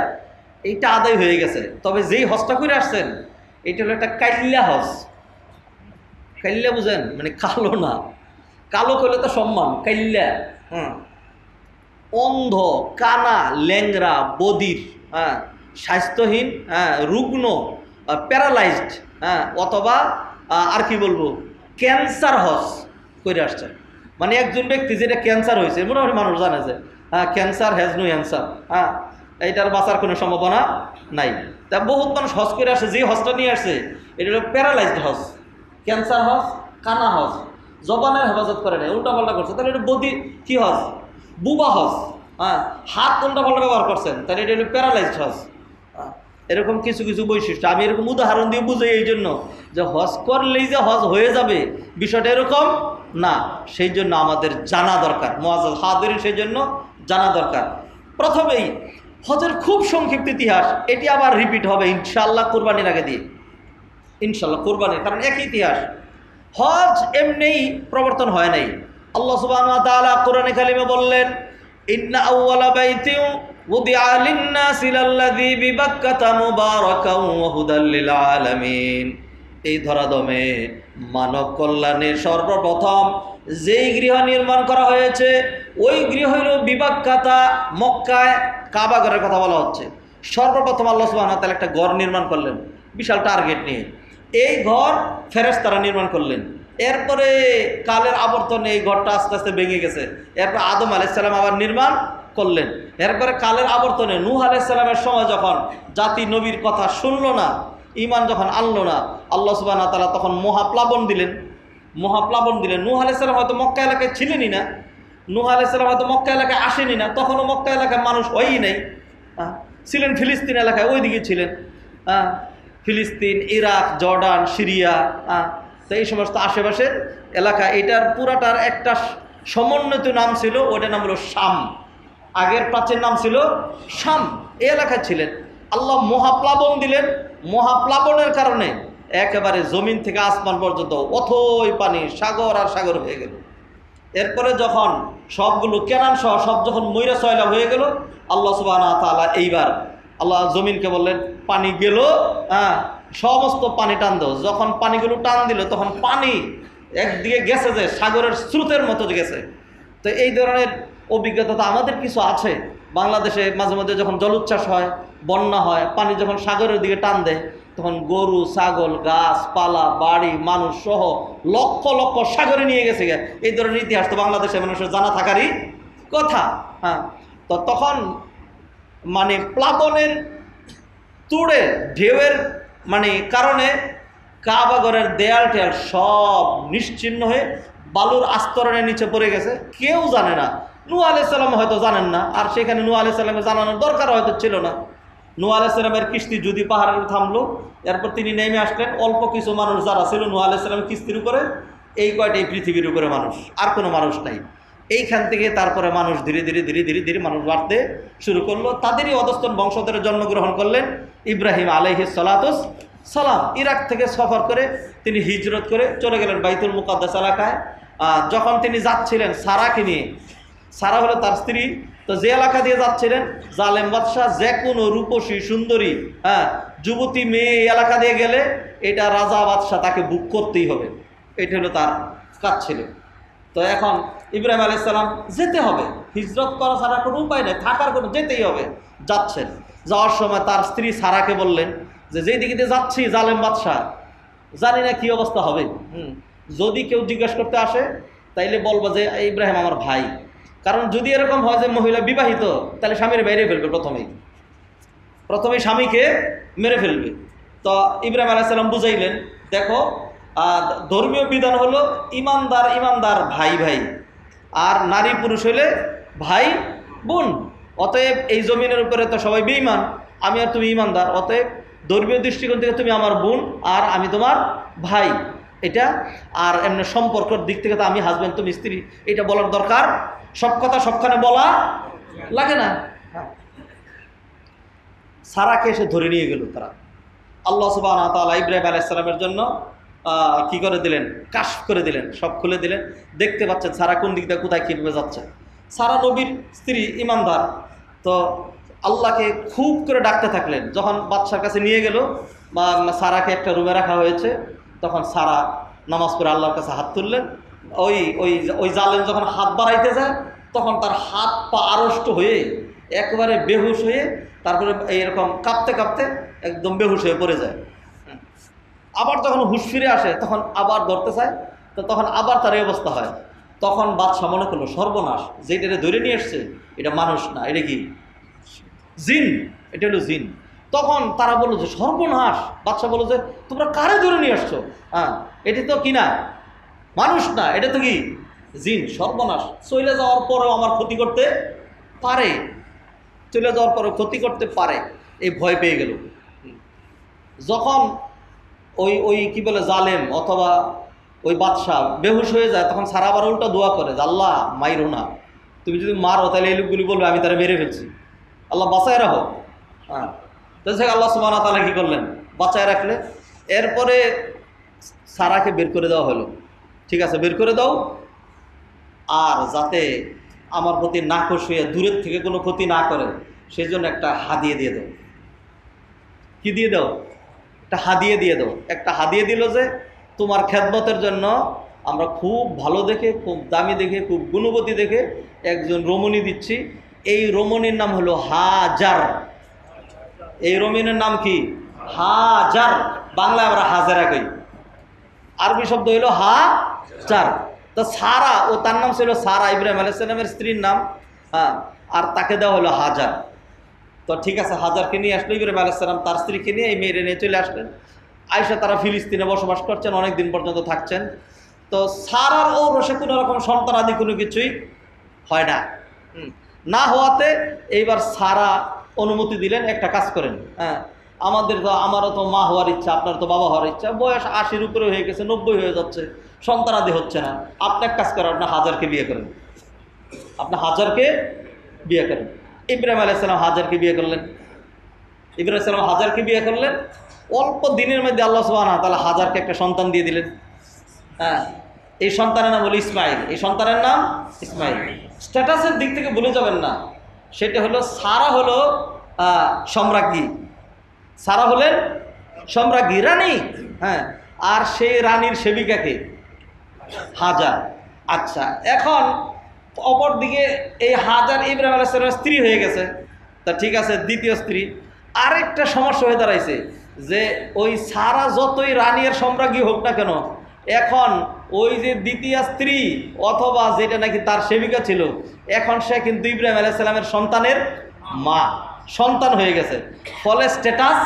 এইটা আদায় হয়ে গেছে। তবে যেই হজটা করে আসছেন এইটা হলো একটা কাইল্লা হজ। কাইল্লা বুঝেন, মানে কালো না, কালো করলে তো সম্মান, কাইল্লা। অন্ধ, কানা, ল্যাংরা, বধির, স্বাস্থ্যহীন, রুগ্ন, প্যারালাইজড, হ্যাঁ, অথবা আর কি বলবো ক্যান্সার হজ করে আসছেন। মানে একজন ব্যক্তি যেটা ক্যান্সার হয়েছে, মোটামুটি মানুষ জানে যে হ্যাঁ ক্যান্সার হ্যাজ নো অ্যান্সার, হ্যাঁ এইটার বাঁচার কোনো সম্ভাবনা নাই। তা বহুত মানুষ হজ করে আসে, যে হজটা নিয়ে আসছে এটা হলো প্যারালাইজড হজ, ক্যান্সার হজ, কানা হজ, জবানের হেফাজত করে নেই, উল্টাপাল্টা করছে, তাহলে এটা বদি কি হজ, বুবা হজ, হ্যাঁ হাত উল্টাপাল্টা ব্যবহার করছেন, তাহলে এটা হলো প্যারালাইজড হজ। এরকম কিছু কিছু বৈশিষ্ট্য আমি এরকম উদাহরণ দিয়ে বুঝাই এই জন্য যে হজ করলেই যে হজ হয়ে যাবে বিষয়টা এরকম না, সেই জন্য আমাদের জানা দরকার, মুআজ্জাজ হাদিরিন, সেই জন্য জানা দরকার। প্রথমেই হজের খুব সংক্ষিপ্ত ইতিহাস, এটি আবার রিপিট হবে ইনশাআল্লাহ কোরবানির আগে দিয়ে, ইনশাআল্লাহ কোরবানির, কারণ একই ইতিহাস। হজ এমনিই প্রবর্তন হয় নাই। আল্লাহ সুবহানাহু ওয়া তাআলা কোরআনে কারিমে বললেন, ইন্না আউওয়ালা বাইতিন উদিআ লিন-নাসি লাল্লাযী বিবাক্কাতা মুবারাকান ওয়া হুদাল লিল আলামিন। এই ধরাদমে মানব কল্যাণে সর্বপ্রথম যেই গৃহ নির্মাণ করা হয়েছে ওই গৃহ হইল বিবাক্কাতা, মক্কায় কাবা ঘরের কথা বলা হচ্ছে। সর্বপ্রথম আল্লাহ সুবহানাহু ওয়া তাআলা একটা ঘর নির্মাণ করলেন বিশাল টার্গেট নিয়ে, এই ঘর ফেরেশতারা নির্মাণ করলেন। এরপরে কালের আবর্তনে এই ঘরটা আস্তে আস্তে ভেঙে গেছে, এরপর আদম আলাইহিস সালাম আবার নির্মাণ করলেন। এরপরে কালের আবর্তনে নূহ আলাইহিস সালামের সময় যখন জাতি নবীর কথা শুনলো না, ঈমান যখন আনলো না, আল্লাহ সুবহানাহু ওয়া তাআলা তখন মহাপ্লাবন দিলেন, মহাপ্লাবন দিলেন। নূহ আলাইহিস সালাম হয়তো মক্কা এলাকায় ছিলেনই না, নূহ আলাইহিস সালাম হয়তো মক্কা এলাকায় আসেনি না, তখনও মক্কা এলাকায় মানুষ হয়ই নাই, ছিলেন ফিলিস্তিন এলাকায়, ওইদিকে ছিলেন, ফিলিস্তিন, ইরাক, জর্ডান, সিরিয়া, তো এই সমস্ত আশেপাশের এলাকা। এটার পুরাটার একটা সমন্বিত নাম ছিল, ওটার নাম হলো শাম, আগের প্রাচীন নাম ছিল শাম। এই এলাকায় ছিলেন। আল্লাহ মহাপ্লাবন দিলেন, মহাপ্লাবনের কারণে একেবারে জমিন থেকে আসমান পর্যন্ত অথই পানি, সাগর আর সাগর হয়ে গেল। এরপরে যখন সবগুলো কেনান সহ সব যখন ময়রা সয়লা হয়ে গেল, আল্লাহ সুবহানাহু ওয়া তাআলা এইবার আল্লাহ জমিনকে বললেন পানি গেল, সমস্ত পানি টান দাও। যখন পানিগুলো টান দিল তখন পানি একদিকে গেছে যে সাগরের স্রোতের মতো গেছে। তো এই ধরনের অভিজ্ঞতা তো আমাদের কিছু আছে। বাংলাদেশে মাঝে মধ্যে যখন জলোচ্ছ্বাস হয়, বন্যা হয়, পানি যখন সাগরের দিকে টান দেয়, তখন গরু, ছাগল, গাছপালা, বাড়ি, মানুষ সহ লক্ষ লক্ষ সাগরে নিয়ে গেছে। এই ধরনের ইতিহাস তো বাংলাদেশের মানুষের জানা থাকারই কথা। তো তখন মানে প্লাবনের তুড়ে ঢেউয়ের মানে কারণে কাবাঘরের দেয়াল টেয়াল সব নিশ্চিহ্ন হয়ে বালুর আস্তরণের নিচে পড়ে গেছে। কেউ জানে না, নূহ আলাইহিস সালাম হয়তো জানেন না, আর সেখানে নূহ আলাইহিস সালামের জানানোর দরকার হয়তো ছিল না। নূহ আলাইহিস সালামের কিস্তি যদি পাহাড়ে থামলো, এরপর তিনি নেমে আসলেন, অল্প কিছু মানুষ যারা ছিল নূহ আলাইহিস সালামের কিস্তির উপরে, এই কয়টা এই পৃথিবীর উপরে মানুষ, আর কোনো মানুষ নাই। এইখান থেকে তারপরে মানুষ ধীরে ধীরে ধীরে ধীরে ধীরে মানুষ বাড়তে শুরু করলো। তাদেরই অধস্তন বংশধরে জন্মগ্রহণ করলেন ইব্রাহিম আলাইহিস সালাতুস সালাম। ইরাক থেকে সফর করে তিনি হিজরত করে চলে গেলেন বাইতুল মুকাদ্দাস এলাকায়। যখন তিনি যাচ্ছিলেন সারাকে নিয়ে, সারা হলো তার স্ত্রী, তো যে এলাকা দিয়ে যাচ্ছিলেন জালেম বাদশাহ যে কোনো রূপসী সুন্দরী যুবতী মেয়ে এই এলাকা দিয়ে গেলে এটা রাজা বাদশাহ তাকে বুক করতেই হবে, এটা হলো তার কাজ ছিল। তো এখন ইব্রাহিম আলাইহিস সালাম যেতে হবে, হিজরত করা ছাড়া কোনো উপায় নেই, থাকার কোনো, যেতেই হবে। যাচ্ছেন, যাওয়ার সময় তার স্ত্রী সারাকে বললেন যে যেই দিকে দিয়ে যাচ্ছি জালেম বাদশাহ, জানি না কী অবস্থা হবে, যদি কেউ জিজ্ঞাসা করতে আসে তাইলে বলবো যে ইব্রাহিম আমার ভাই। কারণ যদি এরকম হয় যে মহিলা বিবাহিত, তাহলে স্বামীর মেরে ফেলবে, প্রথমেই স্বামীকে মেরে ফেলবে। তো ইব্রাহিম আলাইহিস সালাম বুঝাইলেন, দেখো ধর্মীয় বিধান হলো ইমানদার ইমানদার ভাই ভাই, আর নারী পুরুষ হইলে ভাই বোন। অতএব এই জমিনের উপরে তো সবাই বেঈমান, আমি আর তুমি ইমানদার, অতএব ধর্মীয় দৃষ্টিকোণ থেকে তুমি আমার বোন আর আমি তোমার ভাই, এটা। আর এমনি সম্পর্কের দিক থেকে তো আমি হাজব্যান্ড তুমি স্ত্রী, এটা বলার দরকার, সব কথা সবখানে বলা লাগে না। সারাকে এসে ধরে নিয়ে গেল তারা। আল্লাহ সুবহানাহু ওয়া তাআলা ইব্রাহিম আলাইহিস সালামের জন্য কি করে দিলেন, কাশফ করে দিলেন, সব খুলে দিলেন। দেখতে পাচ্ছেন সারা কোন দিক দিয়ে কোথায় কীভাবে যাচ্ছে। সারা নবীর স্ত্রী, ইমানদার, তো আল্লাহকে খুব করে ডাকতে থাকলেন। যখন বাদশার কাছে নিয়ে গেল বা সারাকে একটা রুমে রাখা হয়েছে, তখন সারা নামাজ পড়ে আল্লাহর কাছে হাত তুললেন। ওই ওই ওই জালেম যখন হাত বাড়াইতে যায়, তখন তার হাত পা আড়ষ্ট হয়ে একেবারে বেহুশ হয়ে, তারপরে এইরকম কাঁপতে কাঁপতে একদম বেহুশ হয়ে পড়ে যায়। আবার যখন হুঁশ ফিরে আসে তখন আবার ধরতে চায়, তো তখন আবার তার এই অবস্থা হয়। তখন বাদশাহ মনে করলো সর্বনাশ, যেটা ধরে নিয়ে এসছে এটা মানুষ না, এটা কি জিন, এটা হলো জিন। তখন তারা বললো যে সর্বনাশ, বাদশাহ বললো যে তোমরা কারে ধরে নিয়ে আসছো? হ্যাঁ, এটা তো কি না, মানুষ না, এটা তো কি জিন। সর্বনাশ, চলে যাওয়ার পরেও আমার ক্ষতি করতে পারে, চলে যাওয়ার পরেও ক্ষতি করতে পারে, এই ভয় পেয়ে গেল। যখন ওই ওই কি বলে জালেম অথবা ওই বাদশাহ বেহুশ হয়ে যায়, তখন সারা আবার উল্টা দোয়া করে যে আল্লাহ মাইরো না, তুমি যদি মারো তাহলে এই লোকগুলি বলবে আমি তারা মেরে ফেলছি, আল্লাহ বাঁচায় রাখো। হ্যাঁ, তো আল্লাহ সুবহানাহু ওয়া তাআলা কি করলেন, বাঁচায় রাখলে। এরপরে সারাকে বের করে দেওয়া হলো, ঠিক আছে বের করে দাও, আর যাতে আমার প্রতি নাখোশ হয়ে দূরের থেকে কোনো ক্ষতি না করে সেই জন্য একটা হাদিয়ে দিয়ে দাও। কি দিয়ে দাও? একটা হাদিয়ে দিয়ে দাও। একটা হাদিয়ে দিল যে তোমার খেদমতের জন্য আমরা খুব ভালো দেখে, খুব দামি দেখে, খুব গুণবতী দেখে একজন রমণী দিচ্ছি। এই রমণীর নাম হলো হাজার। এই রমণীর নাম কি? হাজার। বাংলায় আমরা হাজারা কই, আরবি শব্দ হইল হাজার। তো সারা, ও তার নাম ছিল সারা, ইব্রাহিম আলাইহিস সালামের স্ত্রীর নাম। হ্যাঁ, আর তাকে দেওয়া হলো হাজার। তো ঠিক আছে, হাজারকে নিয়ে আসলো ইব্রাহিম আলাইহিস সালাম, তার স্ত্রীকে নিয়ে এই মেয়েরে নিয়ে চলে আসলেন। আয়েশা তারা ফিলিস্তিনে বসবাস করছেন, অনেক দিন পর্যন্ত থাকছেন। তো সারার ও রসে কোনো রকম সন্তান আদি কোনো কিছুই হয় না। না হওয়াতে এইবার সারা অনুমতি দিলেন, একটা কাজ করেন, হ্যাঁ আমারও তো মা হওয়ার ইচ্ছা, আপনার তো বাবা হওয়ার ইচ্ছা, বয়স 80-র উপরে হয়ে গেছে, 90 হয়ে যাচ্ছে, সন্তান আদি হচ্ছে না, আপনি এক কাজ করেন, আপনার হাজারকে বিয়ে করেন, আপনার হাজারকে বিয়ে করেন। ইব্রাহিম আলাইহিস সালাম হাজারকে বিয়ে করলেন। ইব্রাহিম আলাইহিস সালাম হাজারকে বিয়ে করলেন। অল্প দিনের মধ্যে আল্লাহ সুবহানাহু ওয়া তাআলা হাজারকে একটা সন্তান দিয়ে দিলেন। হ্যাঁ, এই সন্তানের নাম হলো ইসমাইল। এই সন্তানের নাম ইসমাইল। স্ট্যাটাসের দিক থেকে ভুলে যাবেন না, সেটা হলো সারা হলো সম্রাজ্ঞী, সারা হলেন সম্রাজ্ঞী, রানী। হ্যাঁ, আর সেই রানীর সেবিকাকে হাজার। আচ্ছা, এখন অপরদিকে এই হাজার ইব্রাহিম আলাইহিস সালামের স্ত্রী হয়ে গেছে, তা ঠিক আছে, দ্বিতীয় স্ত্রী। আরেকটা সমস্যা হয়ে দাঁড়াইছে যে ওই সারা যতই রানীর সম্রাজ্ঞী হোক না কেন, এখন ওই যে দ্বিতীয় স্ত্রী অথবা যেটা নাকি তার সেবিকা ছিল, এখন সে কিন্তু ইব্রাহিম আলাইহিস সালামের সন্তানের মা, সন্তান হয়ে গেছে, ফলে স্ট্যাটাস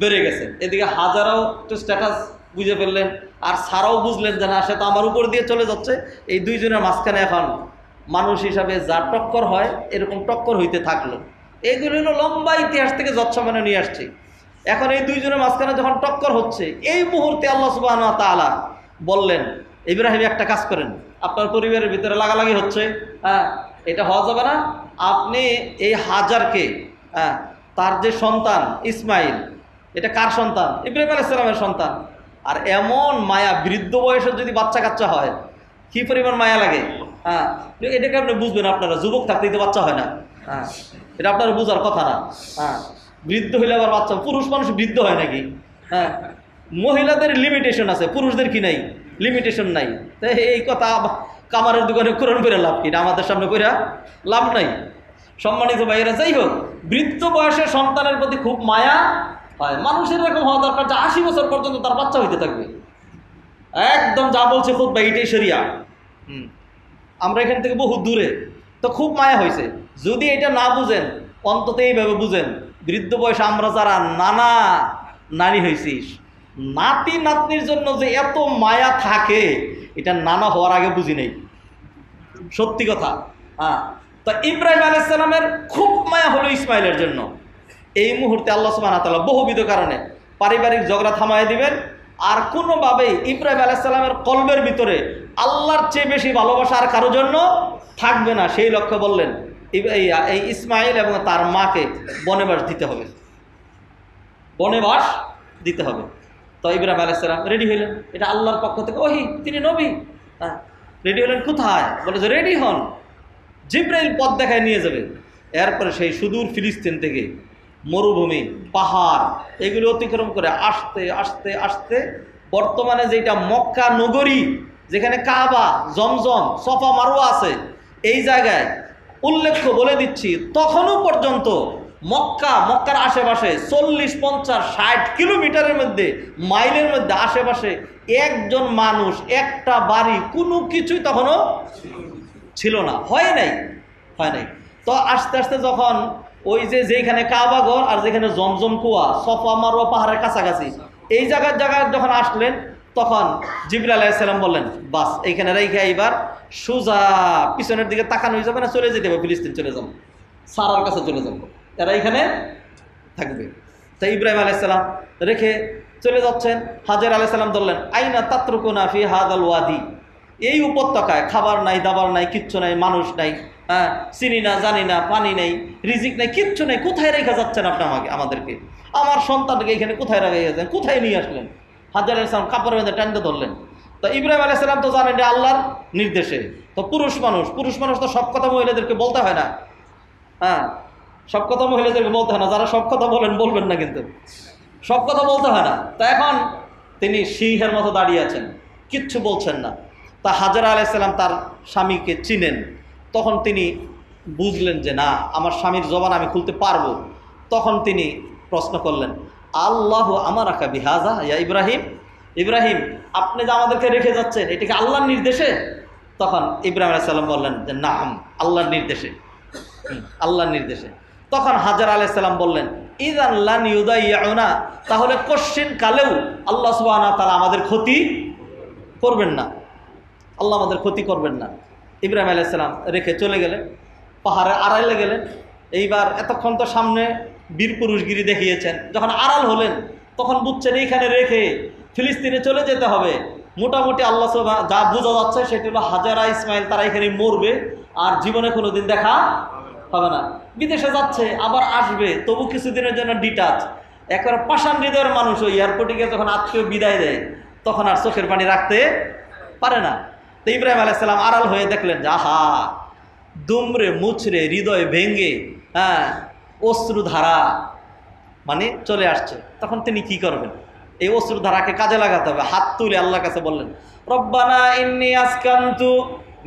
বেড়ে গেছে। এদিকে হাজারাও একটু স্ট্যাটাস বুঝে ফেললেন, আর সারাও বুঝলেন যে না, সে তো আমার উপর দিয়ে চলে যাচ্ছে। এই দুইজনের মাঝখানে এখন মানুষ হিসাবে যা টক্কর হয়, এরকম টক্কর হইতে থাকলো। এইগুলো হলো লম্বা ইতিহাস থেকে যৎসামান্য নিয়ে আসছে। এখন এই দুইজনের মাঝখানে যখন টক্কর হচ্ছে, এই মুহূর্তে আল্লাহ সুবহানাহু ওয়া তাআলা বললেন, ইব্রাহিম একটা কাজ করেন, আপনার পরিবারের ভিতরে লাগালাগি হচ্ছে, হ্যাঁ এটা হওয়া যাবে না, আপনি এই হাজারকে, হ্যাঁ তার যে সন্তান ইসমাইল, এটা কার সন্তান? ইব্রাহিম আলাইহিস সালামের সন্তান। আর এমন মায়া, বৃদ্ধ বয়সে যদি বাচ্চা কাচ্চা হয় কি পরিমাণ মায়া লাগে। হ্যাঁ, এটাকে আপনি বুঝবেন, আপনারা যুবক থাকতেই তো বাচ্চা হয় না। হ্যাঁ, এটা আপনারা বুঝার কথা না। হ্যাঁ, বৃদ্ধ হইলে আবার বাচ্চা, পুরুষ মানুষ বৃদ্ধ হয় নাকি? হ্যাঁ, মহিলাদের লিমিটেশন আছে, পুরুষদের কি নাই? লিমিটেশন নাই। তাই এই কথা কামারের দোকানে কোরআন করে লাভ কি, আমাদের সামনে করে লাভ নাই। সম্মানিত ভাইয়েরা, যাই হোক, বৃদ্ধ বয়সে সন্তানের প্রতি খুব মায়া হয়। মানুষের এরকম হওয়া দরকার যে 80 বছর পর্যন্ত তার বাচ্চা হইতে থাকবে, একদম যা বলছে খুব বা এটাই শরিয়া। আমরা এখান থেকে বহু দূরে, তো খুব মায়া হয়েছে। যদি এটা না বুঝেন, অন্তত এইভাবে বুঝেন, বৃদ্ধ বয়সে আমরা যারা নানা নারী হয়েছিস, নাতি নাতনির জন্য যে এত মায়া থাকে, এটা নানা হওয়ার আগে বুঝি নেই, সত্যি কথা। হ্যাঁ, তো ইব্রাহিম আলাইহিস সালামের খুব মায়া হলো ইসমাইলের জন্য। এই মুহূর্তে আল্লাহ সুবহানাহু ওয়া তাআলা বহুবিধ কারণে পারিবারিক ঝগড়া থামায় দিবেন, আর কোনোভাবেই ইব্রাহিম আলাইহিস সালামের কলবের ভিতরে আল্লাহর চেয়ে বেশি ভালোবাসা আর কারোর জন্য থাকবে না। সেই লক্ষ্যে বললেন এই ইসমাইল এবং তার মাকে বনবাস দিতে হবে, বনবাস দিতে হবে। তো ইব্রাহিম আলাইহিস সালাম রেডি হইলেন, এটা আল্লাহর পক্ষ থেকে ওহী, তিনি নবী। হ্যাঁ, রেডি হলেন। কোথায়? বলে যে রেডি হন, জিবরাইল পথ দেখায় নিয়ে যাবে। এরপরে সেই সুদূর ফিলিস্তিন থেকে মরুভূমি, পাহাড়, এগুলো অতিক্রম করে আসতে আসতে আসতে বর্তমানে যেটা মক্কা নগরী, যেখানে কাবা, জমজম, সফা মারওয়া আছে, এই জায়গায় উল্লেখ্য বলে দিচ্ছি, তখনও পর্যন্ত মক্কার আশেপাশে 40-50-60 কিলোমিটারের মধ্যে, মাইলের মধ্যে আশেপাশে একজন মানুষ, একটা বাড়ি, কোনো কিছুই তখনও ছিল না, হয় নাই। তো আস্তে আস্তে যখন ওই যেখানে কাবা ঘর আর যেখানে জমজম কুয়া, সফা মারওয়া পাহাড়ের কাছাকাছি, এই জায়গায় যখন আসলেন, তখন জিবরাইল আলাইহিস সালাম বললেন, বাস এইখানে রেখে এইবার সোজা পিছনের দিকে তাকানো হয়ে যাবে না, চলে যেতে হবে, ফিলিস্তিন চলে যাবো, সারার কাছে চলে যাবো, এরা এখানে থাকবে। তাই ইব্রাহিম আলাইহিস সালাম রেখে চলে যাচ্ছেন। হাজর আলাইহিস সালাম বললেন, আইনা তাতরুকুনা ফি হাদাল ওয়াদি, এই উপত্যকায় খাবার নাই, দাবার নাই, কিচ্ছু নাই, মানুষ নাই, হ্যাঁ, চিনি না, জানি না, পানি নেই, রিজিক নেই, কিচ্ছু নেই, কোথায় রেখে যাচ্ছেন আপনি আমাদেরকে? আমার সন্তানকে এখানে কোথায় রেখে যাচ্ছেন? কোথায় নিয়ে আসলেন? হাজর আলাইহিস সালাম কাপড়ের মধ্যে টানতে ধরলেন। তো ইব্রাহিম আলাইহিস সালাম তো জানেন যে আল্লাহর নির্দেশে, তো পুরুষ মানুষ তো সব কথা মহিলাদেরকে বলতে হয় না, হ্যাঁ, সব কথা মহিলাদেরকে বলতে হয় না, যারা সব কথা বলবেন না, কিন্তু সব কথা বলতে হয় না। তা এখন তিনি সিংহের মতো দাঁড়িয়ে আছেন, কিচ্ছু বলছেন না। তা হাজরা আলাইহিস সালাম তার স্বামীকে চিনেন, তখন তিনি বুঝলেন যে না, আমার স্বামীর জবান আমি খুলতে পারবো। তখন তিনি প্রশ্ন করলেন, আল্লাহু আমারাকা বিহাজা ইয়া ইব্রাহিম, ইব্রাহিম আপনি যে আমাদেরকে রেখে যাচ্ছেন, এটা কি আল্লাহর নির্দেশে? তখন ইব্রাহিম আলাইহিস সালাম বললেন যে না, আল্লাহর নির্দেশে, আল্লাহর নির্দেশে। তখন হাজর আলাইহিস সালাম বললেন, ইযান লান ইউদাইয়ুনা, তাহলে কোশ্চিন কালেও আল্লাহ সুবহানাহু ওয়া তাআলা আমাদের ক্ষতি করবেন না, আল্লাহ আমাদের ক্ষতি করবেন না। ইব্রাহিম আলাইহিস সালাম রেখে চলে গেলেন, পাহাড়ে আড়ালে গেলেন। এইবার এতক্ষণ তো সামনে বীর পুরুষগিরি দেখিয়েছেন, যখন আড়াল হলেন তখন বুঝছেন এইখানে রেখে ফিলিস্তিনে চলে যেতে হবে। মোটামুটি আল্লাহ সুবহানাহু যা বোঝা যাচ্ছে সেটা হলো হাজেরা ইসমাইল তারা এখানে মরবে, আর জীবনে কোনোদিন দেখা হবে না। বিদেশে যাচ্ছে, আবার আসবে, তবু কিছুদিনের জন্য ডিটাচ, একবার পাষাণ হৃদয়ের মানুষ ওই এয়ারপোর্টে গিয়ে যখন আত্মীয় বিদায় দেয়, তখন আর চোখের পানি রাখতে পারে না। তো ইব্রাহিম আলাইহিস সালাম আড়াল হয়ে দেখলেন যে আহা, দুমড়ে মুচড়ে হৃদয় ভেঙ্গে, হ্যাঁ, অশ্রুধারা মানে চলে আসছে। তখন তিনি কি করবেন? এই অশ্রুধারাকে কাজে লাগাতে হবে। হাত তুলে আল্লাহর কাছে বললেন, রব্বানা ইন্নী আসকানতু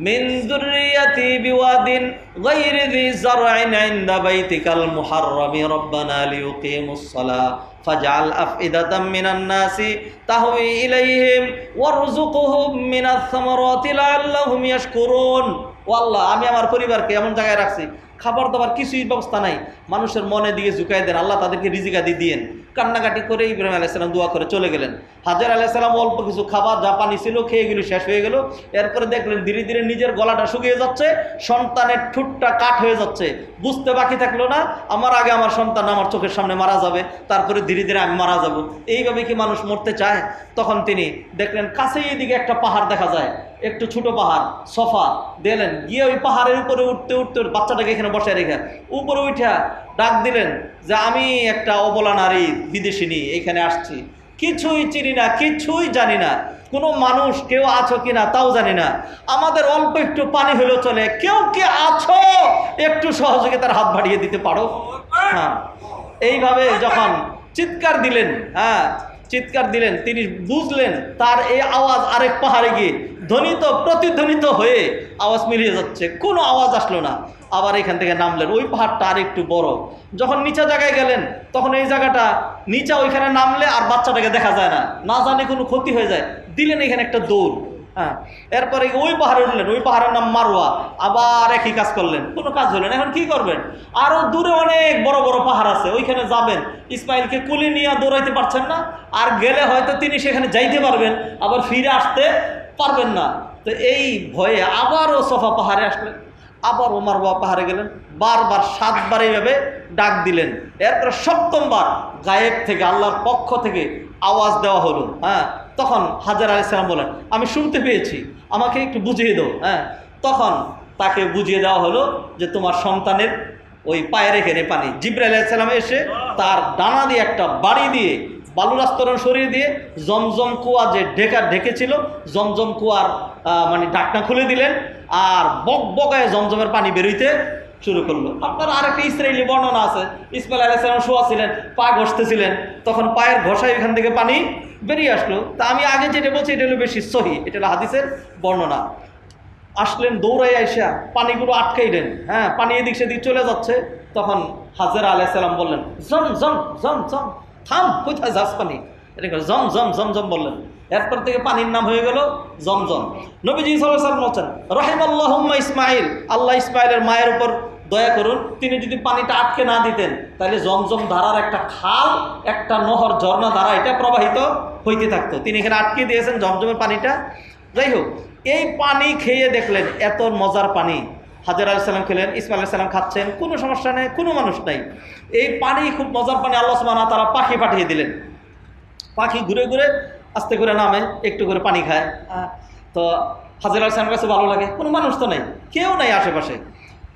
মিন যুররিয়াতি বিওয়াদিন গায়রি যি যার'ইন ইনদা বাইতিকাল মুহাররামি রব্বানা লিয়ুকিমুস সালাহ ফাজআল আফইদাতাম মিনান নাসি তাহওয়ি ইলাইহিম ওয়ারযুকহুম মিনাস সামারাতি লাআল্লাহুম ইয়াশকুরুন। ও আল্লাহ, আমি আমার পরিবারকে এমন জায়গায় রাখছি, খাবার দাবার কিছুই ব্যবস্থা নাই, মানুষের মনে দিয়ে ঝুঁকাই দেন, আল্লাহ তাদেরকে রিজিক আদি দিয়েন। কান্নাকাটি করে ইব্রাহিম আলাইহিস সালাম দোয়া করে চলে গেলেন। হাজর আলাইহিস সালাম অল্প কিছু খাবার যা পানি ছিল খেয়ে গেল, শেষ হয়ে গেল। এরপরে দেখলেন ধীরে ধীরে নিজের গলাটা শুকিয়ে যাচ্ছে, সন্তানের ঠোঁটটা কাঠ হয়ে যাচ্ছে। বুঝতে বাকি থাকলো না, আমার আগে আমার সন্তান আমার চোখের সামনে মারা যাবে, তারপরে ধীরে ধীরে আমি মারা যাব। এইভাবে কি মানুষ মরতে চায়? তখন তিনি দেখলেন কাছেই এদিকে একটা পাহাড় দেখা যায়, একটু ছোট পাহাড়, সফা দিলেন, গিয়ে ওই পাহাড়ের উপরে উঠতে উঠতে বাচ্চাটাকে এখানে বসায় রেখে উপরে উঠা ডাক দিলেন যে আমি একটা অবলা নারী বিদেশিনী, এখানে আসছি, কিছুই চিনি না, কিছুই জানি না, কোনো মানুষ কেউ আছো কিনা তাও জানি না, আমাদের অল্প একটু পানি হলেও চলে, কেউ কে আছো একটু সহযোগিতার হাত বাড়িয়ে দিতে পারো? হ্যাঁ, এইভাবে যখন চিৎকার দিলেন, হ্যাঁ চিৎকার দিলেন, তিনি বুঝলেন তার এই আওয়াজ আরেক পাহাড়ে গিয়ে ধ্বনিত প্রতিধ্বনিত হয়ে আওয়াজ মিলিয়ে যাচ্ছে, কোনো আওয়াজ আসলো না। আবার এখান থেকে নামলেন, ওই পাহাড়টা আর একটু বড়। যখন নিচা জায়গায় গেলেন তখন এই জায়গাটা নিচা, ওইখানে নামলে আর বাচ্চাটাকে দেখা যায় না, না জানি কোনো ক্ষতি হয়ে যায়, দিলেন এখানে একটা দৌড়। হ্যাঁ, এরপরে ওই পাহাড়ে উঠলেন, ওই পাহাড়ের নাম মারওয়া, আবার একই কাজ করলেন, কোনো কাজ হলেন। এখন কি করবেন? আরো দূরে অনেক বড় বড় পাহাড় আছে, ওইখানে যাবেন, ইসমাইলকে কুলে নিয়ে দৌড়াইতে পারছেন না, আর গেলে হয়তো তিনি সেখানে যাইতে পারবেন, আবার ফিরে আসতে পারবেন না। তো এই ভয়ে আবারও সফা পাহাড়ে আসলেন, আবার মারওয়া পাহাড়ে গেলেন, বারবার 7 বার এইভাবে ডাক দিলেন। এরপরে 7ম বার গায়েব থেকে আল্লাহর পক্ষ থেকে আওয়াজ দেওয়া হলো। হ্যাঁ, তখন হাজর আলাইহিস সালাম বলেন, আমি শুনতে পেয়েছি, আমাকে একটু বুঝিয়ে দাও। হ্যাঁ, তখন তাকে বুঝিয়ে দেওয়া হলো যে তোমার সন্তানের ওই পায়ের এখানে পানি। জিবরাইল আলাইহিস সালাম এসে তার ডানা দিয়ে একটা বাড়ি দিয়ে বালুর আস্তরণ সরিয়ে দিয়ে জমজম কুয়া যে ঢেকেছিল, জমজম কুয়ার মানে ঢাকনা খুলে দিলেন, আর বক বকায় জমজমের পানি বেরোইতে শুরু করলো। আপনার আরেকটা ইসরায়েলি বর্ণনা আছে, ইসমাইল আলাইহিস সালাম শোয়া ছিলেন, পা ঘষতেছিলেন, তখন পায়ের ঘষায় এখান থেকে পানি বেরিয়ে আসলো। তা আমি আগে যেটা বলছি এটা হলো বেশি সহি, এটা হলো হাদিসের বর্ণনা। আসলেন দৌড়াই আইসা পানিগুলো আটকাইলেন, হ্যাঁ পানি এদিক সেদিক চলে যাচ্ছে। তখন হাজেরা আলাইহিস সালাম বললেন জম জম জম জম, থাম, কোথায় যাস পানি, এটা জম জম জম জম বললেন। এরপর থেকে পানির নাম হয়ে গেল জমজম। নবীজি সাল্লাল্লাহু আলাইহি ওয়াসাল্লাম বলেন রাহিমাল্লাহুম্মা ইসমাঈল, আল্লাহ ইসমাঈলের মায়ের উপর দয়া করুন, তিনি যদি পানিটা আটকে না দিতেন তাহলে জমজম ধারার একটা খাল, একটা নহর, ঝর্ণা ধারা এটা প্রবাহিত হইতে থাকতো। তিনি এখানে আটকে দিয়েছেন জমজমের পানিটা। যাই হোক, এই পানি খেয়ে দেখলেন এত মজার পানি। হাজেরা আলাইহিস সালাম খেলেন, ইসমাঈল আলাইহিস সালাম খাচ্ছেন, কোনো সমস্যা নেই, কোনো মানুষ নাই। এই পানি খুব মজার পানি, আল্লাহ সুবহানাহু ওয়া তাআলা পাখি পাঠিয়ে দিলেন। পাখি ঘুরে ঘুরে আস্তে করে নামে, একটু করে পানি খায়। তো হাজেরা আলাইহিস সালামের কাছে ভালো লাগে, কোনো মানুষ তো নেই, কেউ নাই আশেপাশে।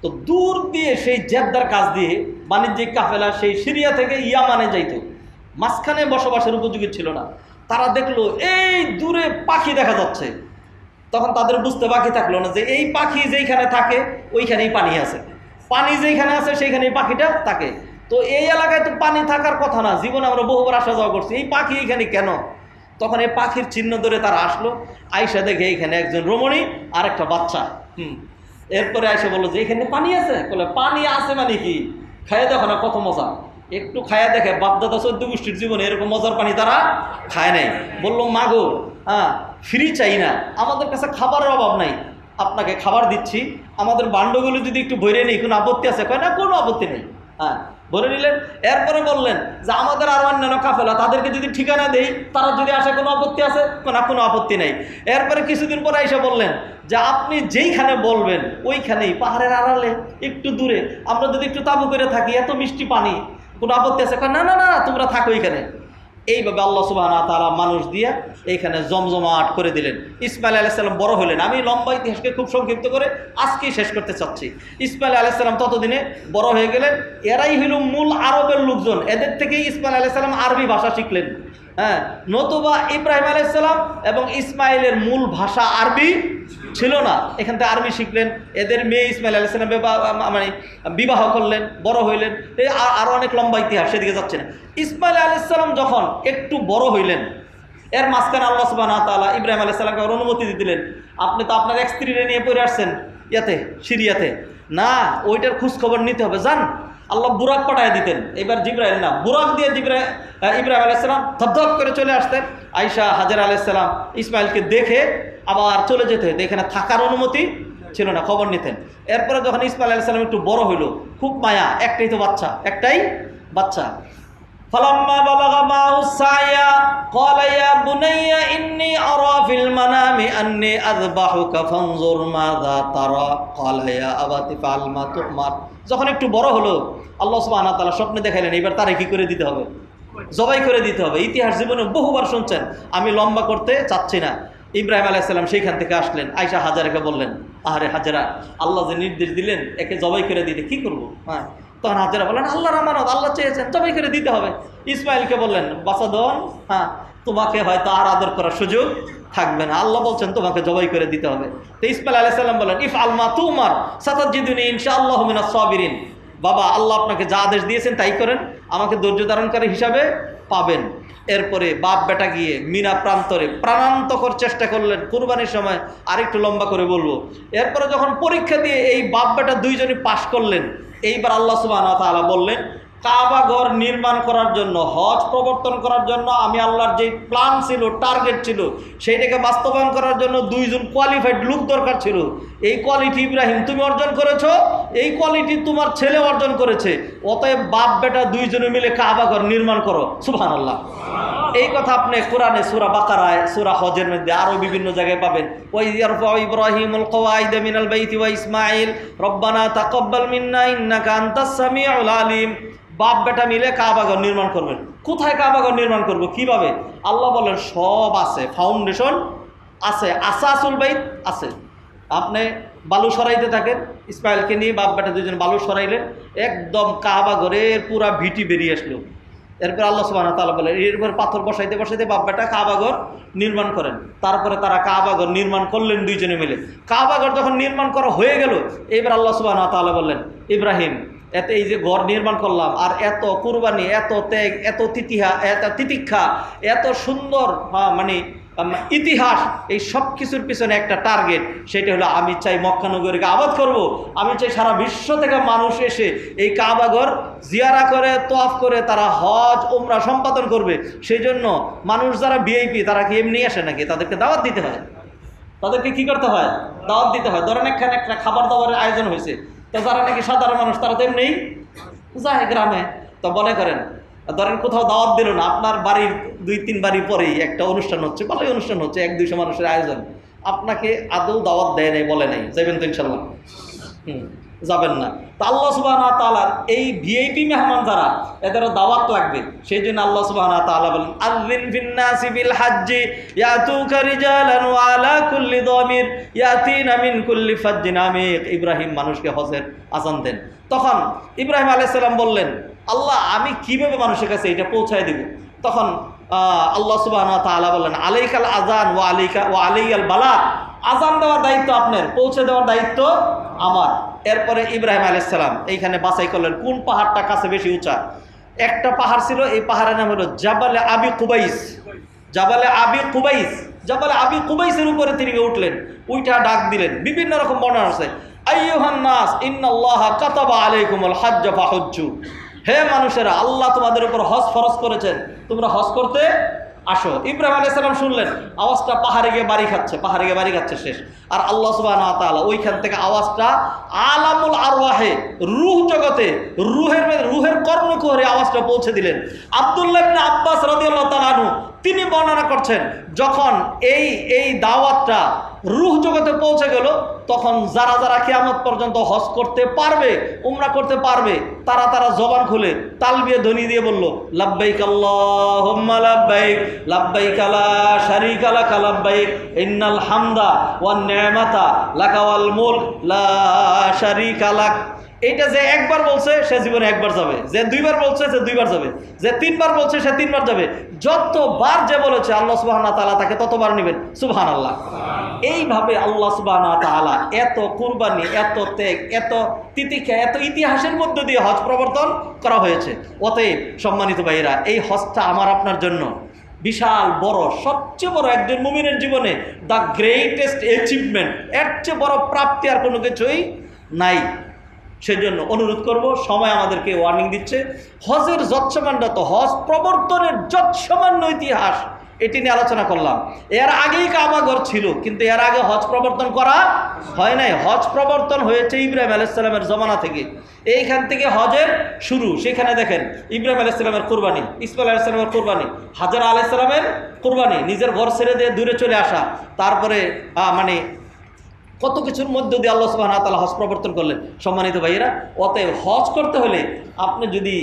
তো দূর দিয়ে সেই জেদ্দার কাছ দিয়ে বাণিজ্যিক কাফেলা সেই সিরিয়া থেকে ইয়ামানে যাইতো, মাঝখানে বসবাসের উপযোগী ছিল না। তারা দেখলো এই দূরে পাখি দেখা যাচ্ছে। তখন তাদের বুঝতে বাকি থাকলো না যে এই পাখি যেইখানে থাকে ওইখানেই পানি আছে, পানি যেইখানে আছে সেইখানেই পাখিটা থাকে। তো এই এলাকায় তো পানি থাকার কথা না, জীবনে আমরা বহুবার আসা যাওয়া করছি, এই পাখি এখানে কেন? তখন এই পাখির চিহ্ন ধরে তারা আসলো, আইসা দেখে এইখানে একজন রমণী আর একটা বাচ্চা। এরপরে আইসা বললো যে এখানে পানি আছে, বলে পানি আছে মানে কি, খাইয়ে দেখো না কত মজা। একটু খাইয়া দেখে, বাপদাদা 14 গোষ্ঠীর জীবনে এরকম মজার পানি তারা খায় নাই। বললো মাগো, ফ্রি চাই না, আমাদের কাছে খাবারের অভাব নাই, আপনাকে খাবার দিচ্ছি, আমাদের বান্ডগুলো যদি একটু ভরে নেই, কোনো আপত্তি আছে? কয় না, কোনো আপত্তি নেই। ভরে নিলেন। এরপরে বললেন যে আমাদের আর অন্যান্য কাফেলা, তাদেরকে যদি ঠিকানা দেই, তারা যদি আসে, কোনো আপত্তি আছে? না, কোনো আপত্তি নেই। এরপরে কিছুদিন পরে এসে বললেন যে আপনি যেইখানে বলবেন ওইখানেই, পাহাড়ের আড়ালে একটু দূরে, আমরা যদি একটু তাবু করে থাকি, এত মিষ্টি পানি, কোনো আপত্তি আছে? না না না, তোমরা থাকো এইখানে। এইভাবে আল্লাহ সুবহানাহু ওয়া তাআলা মানুষ দিয়া এইখানে জমজমাট করে দিলেন। ইসমাঈল আলাইহিস সালাম বড় হলেন। আমি লম্বা ইতিহাসকে খুব সংক্ষিপ্ত করে আজকেই শেষ করতে চাচ্ছি। ইসমাঈল আলাইহিস সালাম ততদিনে বড় হয়ে গেলেন। এরাই হইল মূল আরবের লোকজন, এদের থেকেই ইসমাঈল আলাইহিস সালাম আরবি ভাষা শিখলেন। নতুবা ইব্রাহিম আলাইহিস সালাম এবং ইসমাঈলের মূল ভাষা আরবি ছিল না, এখান থেকে আরবি শিখলেন। এদের মেয়ে ইসমাঈল আলাইহিস সালাম মানে বিবাহ করলেন, বড় হইলেন। এই আরও অনেক লম্বা ইতিহাস, সেদিকে যাচ্ছে না। ইসমাঈল আলাইহিস সালাম যখন একটু বড় হইলেন, এর মাঝখানে আল্লাহ সুবহানাহু ওয়া তাআলা ইব্রাহিম আলাইহিস সালামকে অনুমতি দিলেন, আপনি তো আপনার এক স্ত্রীরে নিয়ে পড়ে আসছেন ইয়াতে, সিরিয়াতে, না ওইটার খোঁজ খবর নিতে হবে, যান। আল্লাহ বুরাক পাঠায় দিতেন, এবার জিবরাইল না, বুরাক দিয়ে ইব্রাহিম আলাইহিস সালাম ধপ করে চলে আসতেন। আয়েশা, হাজেরা আলাইহিস সালাম ইসমাঈলকে দেখে আবার চলে যেতে হতো, এখানে থাকার অনুমতি ছিল না, খবর নিতেন। এরপরে যখন ইসমাঈল আলাইহিস সালাম একটু বড় হইল, খুব মায়া, একটাই তো বাচ্চা, একটাই বাচ্চা। ফালাম্মা বালাগা মাহু সায়া ক্বালা ইয়া বুনাইয়া ইন্নী আরা ফিল মানামি আন্নী আযবাহুকা ফানজুর মাযা তারা ক্বালা ইয়া আবাতি ফাআল মা তুমার। যখন একটু বড় হলো, আল্লাহ সুবহানাহু ওয়া তাআলা স্বপ্নে দেখাইলেন এবার তারে কি করে দিতে হবে, জবাই করে দিতে হবে। ইতিহাস জীবনে বহুবার শুনছেন, আমি লম্বা করতে চাচ্ছি না। ইব্রাহিম আলাইহিস সালাম সেইখান থেকে আসলেন, আয়েশা হাজেরাকে বললেন, আরে হাজেরা, আল্লাহ যে নির্দেশ দিলেন একে জবাই করে দিতে, কি করবো? তখন হাজেরা বললেন আল্লাহর আমানত, আল্লাহ চেয়েছেন, জবাই করে দিতে হবে। ইসমাঈলকে বললেন, বাচ্চা দন, তোমাকে হয়তো আর আদর করার সুযোগ থাকবে না, আল্লাহ বলছেন তোমাকে জবাই করে দিতে হবে। তো ইসমাঈল আলাইহিস সালাম বললেন, ইফআল মা তুমার সাতাজিদুনি ইনশাআল্লাহু মিনাস সাবিরিন। বাবা, আল্লাহ আপনাকে যা আদেশ দিয়েছেন তাই করেন, আমাকে ধৈর্য ধারণকারী হিসাবে পাবেন। এরপরে বাপ বেটা গিয়ে মিনা প্রান্তরে প্রাণান্তকর চেষ্টা করলেন। কুরবানির সময় আরেকটু লম্বা করে বলবো। এরপরে যখন পরীক্ষা দিয়ে এই বাপ বেটা দুইজনই পাশ করলেন, এইবার আল্লাহ সুবহানাহু ওয়া তাআলা বললেন, কাবা ঘর নির্মাণ করার জন্য, হজ প্রবর্তন করার জন্য আমি আল্লাহর যে প্ল্যান ছিল, টার্গেট ছিল, সেইটাকে বাস্তবায়ন করার জন্য দুইজন কোয়ালিফাইড লোক দরকার ছিল। এই কোয়ালিটি ইব্রাহিম তুমি অর্জন করেছো, এই কোয়ালিটি তোমার ছেলে অর্জন করেছে। অতএব বাপ বেটা দুইজনে মিলে কাবা ঘর নির্মাণ করো। সুবহানাল্লাহ। এই কথা আপনি কোরআনে সূরা বাকারায়, সূরা হজের মধ্যে আরও বিভিন্ন জায়গায় পাবেন। ওয়া ইয়ারফাউ ইব্রাহিমুল কওয়াইদা মিনাল বাইতি ওয়া ইসমাঈল রব্বানা তাকাব্বাল মিন্না ইন্নাকা আনতাস সামিউল আলিম। বাপ বেটা মিলে কাবাঘর নির্মাণ করবেন। কোথায় কাবাঘর নির্মাণ করব, কিভাবে? আল্লাহ বলেন সব আছে, ফাউন্ডেশন আছে, আসাসুল বাইত আছে। আপনি বালু সরাইতে থাকেন, ইসমাঈলকে নিয়ে বাপ বেটা দুজন বালু সরাইলেন, একদম কাবাঘরের পুরা ভিটি বেরিয়ে আসলো। এরপর আল্লাহ সুবহানাহু ওয়া তাআলা বলেন এরপর পাথর বসাইতে বসাইতে বাপ বেটা কাবাঘর নির্মাণ করেন। তারপরে তারা কাবাঘর নির্মাণ করলেন দুইজনে মিলে। কাবাঘর যখন নির্মাণ করা হয়ে গেল, এবার আল্লাহ সুবহানাহু ওয়া তাআলা বললেন, ইব্রাহিম, এত এই যে ঘর নির্মাণ করলাম, আর এত কুরবানি, এত ত্যাগ, এত তিতিক্ষা, এত সুন্দর মানে ইতিহাস, এই সব কিছুর পিছনে একটা টার্গেট, সেটা হলো আমি চাই মক্কা নগরীকে আবাদ করব। আমি চাই সারা বিশ্ব থেকে মানুষ এসে এই কাবাঘর জিয়ারা করে, তোয়াফ করে তারা হজ উমরা সম্পাদন করবে। সেই জন্য মানুষ যারা ভিআইপি তারা কি এমনি আসে নাকি? তাদেরকে দাওয়াত দিতে হয়। তাদেরকে কি করতে হয়? দাওয়াত দিতে হয়। ধরেন এখানে একটা খাবার দাবারের আয়োজন হয়েছে, তো যারা নাকি সাধারণ মানুষ তারা তো এমনি যায় গ্রামে, তো মনে করেন ধরেন কোথাও দাওয়াত দিল না, আপনার বাড়ির 2-3 বাড়ি পরেই একটা অনুষ্ঠান হচ্ছে, ভালোই অনুষ্ঠান হচ্ছে, 100-200 মানুষের আয়োজন, আপনাকে আদৌ দাওয়াত দেয় নাই, বলে নাই, যাবেন তো ইনশাল্লাহ? যাবেন না। তো আল্লাহ সুবহানাহু ওয়া তাআলার এই ভিআইপি মেহমান যারা, এদেরও দাওয়াত লাগবে। সেই জন্য আল্লাহ সুবহানাহু ওয়া তাআলা বলেন, আযিন ফিন নাসি বিল হাজ্জি ইয়াতুকা রিজালান ওয়া আলা কুল্লি দামির ইয়াতিনা মিন কুল্লি ফাজ্জিন আমিক। ইব্রাহিম মানুষকে হজের আযান দেন। তখন ইব্রাহিম আলাইহিস সালাম বললেন, আল্লাহ আমি কিভাবে মানুষের কাছে এটা পৌঁছায় দিব? তখন আল্লাহ সুবহানাহু ওয়া তাআলা বললেন, আলাইকাল আযান ওয়া আলাইয়াল বালাগ। আযান দেওয়ার দায়িত্ব আপনার, পৌঁছে দেওয়ার দায়িত্ব আমার। এরপরে ইব্রাহিম আলাইহিস সালাম এইখানে বাছাই করলেন কোন পাহাড়টা কাছে বেশি উঁচা। একটা পাহাড় ছিল, এই পাহাড়ের নাম হলো জাবালে আবি কুবাইস। জাবালে আবি কুবাইস, জাবালে আবি কুবাইসের উপরে তিনি উঠলেন, উইঠা ডাক দিলেন। বিভিন্ন রকম বর্ণনা আছে, আইয়ুহান নাস ইন্নাল্লাহা কাতাবা আলাইকুমুল হাজ্জ ফাহুজ্জু। হে মানুষেরা, আল্লাহ তোমাদের উপর হজ ফরজ করেছেন, তোমরা হজ করতে আসো। ইব্রাহিম আলাইহিস সালাম শুনলেন আওয়াজটা পাহাড়ে গিয়ে বাড়ি খাচ্ছে, পাহাড়ে গিয়ে বাড়ি খাচ্ছে শেষ। আর আল্লাহ সুবহানাহু ওয়া তাআলা ওইখান থেকে আওয়াজটা আলামুল আরওয়াহে, রূহ জগতে, রূহের কর্ণকুহরে আওয়াজটা পৌঁছে দিলেন। আব্দুল্লাহ ইবনে আব্বাস রাদিয়াল্লাহু তাআলা আনহু তিনি বর্ণনা করছেন, যখন এই দাওয়াতটা রূহ জগতে পৌঁছে গেল, তখন যারা যারা কিয়ামত পর্যন্ত হজ করতে পারবে, উমরা করতে পারবে, তারা জবান খুলে তালবিয়া ধ্বনি দিয়ে বলল, লাব্বাইক আল্লাহুম্মা লাব্বাইক, লাব্বাইক লা শারীকা লাক লাব্বাইক, ইন্নাল হামদা ওয়ান নি'মাতা লাকা ওয়াল মুলক লা শারীকা লাক। এইটা যে একবার বলছে সে জীবনে একবার যাবে, যে 2বার বলছে সে 2বার যাবে, যে 3বার বলছে সে 3বার যাবে। যতবার যে বলেছে আল্লাহ সুবহানাহু ওয়া তাআলা তাকে ততবার নেবেন। সুবহানাল্লাহ। এইভাবে আল্লাহ সুবহানাহু ওয়া তাআলা এত কুরবানি, এত ত্যাগ, এত তিতিক্ষা, এত ইতিহাসের মধ্য দিয়ে হজ প্রবর্তন করা হয়েছে। অতএব সম্মানিত ভাইরা, এই হজটা আমার আপনার জন্য বিশাল বড়, সবচেয়ে বড় একজন মুমিনের জীবনে দ্য গ্রেটেস্ট অ্যাচিভমেন্ট। এর চেয়ে বড় প্রাপ্তি আর কোনো কিছুই নাই। সেজন্য অনুরোধ করব, সময় আমাদেরকে ওয়ার্নিং দিচ্ছে, হজের যৎসামান্যত, হজ প্রবর্তনের যৎসামান্য ইতিহাস এটি নিয়ে আলোচনা করলাম। এর আগেই কাবাঘর ছিল, কিন্তু এর আগে হজ প্রবর্তন করা হয় নাই। হজ প্রবর্তন হয়েছে ইব্রাহিম আলাইহিস সালামের জমানা থেকে। এইখান থেকে হজের শুরু। সেখানে দেখেন ইব্রাহিম আলাইহিস সালামের কুরবানি, ইসমাঈল আলাইহিস সালামের কুরবানি, হাজরা আলাইহিস সালামের কুরবানি, নিজের ঘর ছেড়ে দিয়ে দূরে চলে আসা, তারপরে মানে কত কিছুর মধ্য দিয়ে আল্লাহ সুবহানাহু ওয়া তাআলা হজ প্রবর্তন করলেন। সম্মানিত ভাইয়েরা, অতএব হজ করতে হলে আপনি যদি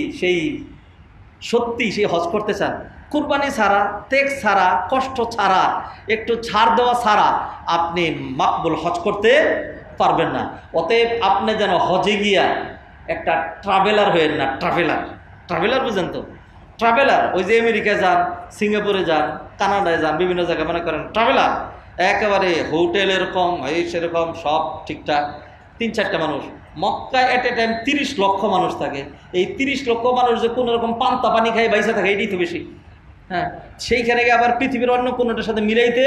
সত্যি সেই হজ করতে চান, কুরবানি ছাড়া, ত্যাগ ছাড়া, কষ্ট ছাড়া, একটু ছাড় দেওয়া ছাড়া আপনি মাকবুল হজ করতে পারবেন না। অতএব আপনি যেন হজে গিয়া একটা ট্রাভেলার হয়েন না। ট্রাভেলার বুঝেন তো? ট্রাভেলার ওই যে আমেরিকায় যান, সিঙ্গাপুরে যান, কানাডায় যান, বিভিন্ন জায়গায় মনে করেন ট্রাভেলার, একেবারে হোটেল এরকম সেরকম সব ঠিকঠাক, 3-4টা মানুষ। মক্কায় এট এ টাইম 30 লক্ষ মানুষ থাকে। এই 30 লক্ষ মানুষ যে কোনো রকম পান্তা পানি খাই বাইসা থাকে, এটাই তো বেশি। হ্যাঁ, সেইখানে গিয়ে আবার পৃথিবীর অন্য কোনোটার সাথে মিলাইতে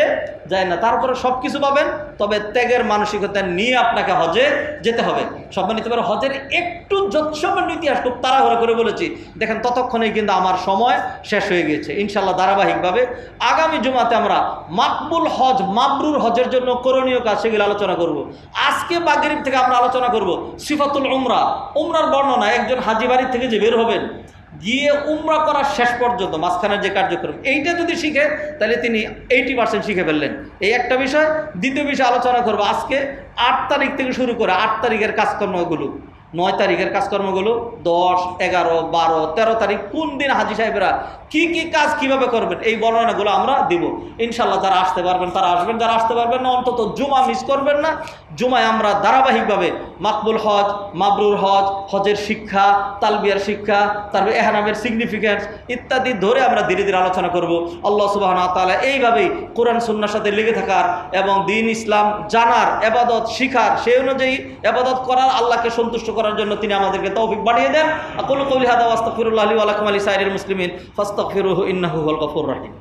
যায় না। তারপরে সব কিছু পাবেন, তবে ত্যাগের মানসিকতা নিয়ে আপনাকে হজে যেতে হবে। সম্মানিত ভাইরা, হজের একটু যৎসামান্য ইতিহাস খুব তাড়াহুড়ো করে বলেছি, দেখেন ততক্ষণেই কিন্তু আমার সময় শেষ হয়ে গিয়েছে। ইনশাআল্লাহ ধারাবাহিকভাবে আগামী জুমাতে আমরা মাকবুল হজ, মাবরুর হজের জন্য করণীয় কাজ, সেগুলো আলোচনা করব। আজকে মাগরিব থেকে আমরা আলোচনা করব সিফাতুল উমরা, উমরার বর্ণনা। একজন হাজি বাড়ি থেকে যে বের হবেন, গিয়ে উমরা করার শেষ পর্যন্ত মাঝখানের যে কার্যক্রম, এইটা যদি শিখে তাহলে তিনি 80% শিখে ফেললেন। এই একটা বিষয়। দ্বিতীয় বিষয় আলোচনা করবো আজকে 8 তারিখ থেকে শুরু করে 8 তারিখের কাজকর্মগুলো, 9 তারিখের কাজকর্মগুলো, 10, 11, 12, 13 তারিখ কোন দিন হাজি সাহেবরা কি কি কাজ কিভাবে করবেন, এই বর্ণনাগুলো আমরা দিব ইনশাল্লাহ। যারা আসতে পারবেন তারা আসবেন, যারা আসতে পারবেন না অন্তত জুমা মিস করবেন না। জুমায় আমরা ধারাবাহিকভাবে মাকবুল হজ, মাবরুর হজ, হজের শিক্ষা, তালবিয়ার শিক্ষা, তারপরে এহরামের সিগনিফিকেন্স ইত্যাদি ধরে আমরা ধীরে ধীরে আলোচনা করব। আল্লাহ সুবহানাহু ওয়া তাআলা এইভাবেই কোরআন সুন্নাহর সাথে লেগে থাকার এবং দ্বীন ইসলাম জানার, ইবাদত শিখার, সেই অনুযায়ী ইবাদত করার, আল্লাহকে সন্তুষ্ট করার জন্য তিনি আমাদেরকে তৌফিক বাড়িয়ে দেন। আকুলু কওলি হাযা ওয়া আস্তাগফিরুল্লাহ লি ওয়া লাকুম ওয়া লিসাইরিল মুসলিমিন ফাস্তাগফিরুহু ইন্নাহু হুয়াল গফুরুর রাহিম।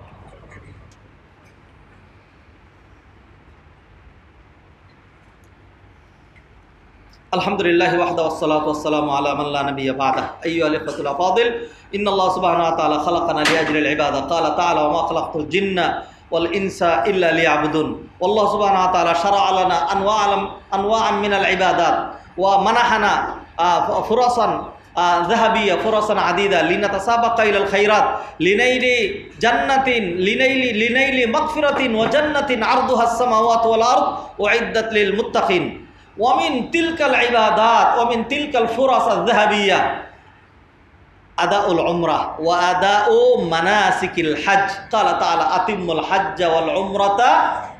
আলহামদুলিল্লাহি ওয়াহদা ওয়াসসালাতু ওয়াসসালামু আলা মান লা নাবিয়্যা বা'দা আইয়ুহাল ইখওয়াতুল আফাদিল ইন্নাল্লাহ সুবহানাহু ওয়া তাআলা খালাকানা লিআজলিল ইবাদা ক্বালা তাআলা ওয়া মা খালাকতুল জিন্না ওয়াল ইনসা ইল্লা লিয়াবুদুন আল্লাহ সুবহানাহু ওয়া তাআলা শারা'a লানা আনওয়া'an মিনাল ইবাদাত ওয়া মানাহানা ফুরাসান ذهبية فرصا عديدة لنتسابق إلى الخيرات لنيل جنة لنيل مغفرة وجنة عرضها السماوات والأرض أعدت للمتقين ومن تلك العبادات ومن تلك الفرص الذهبية أداء العمرة وأداء مناسك الحج قال تعالى أتم الحج والعمرة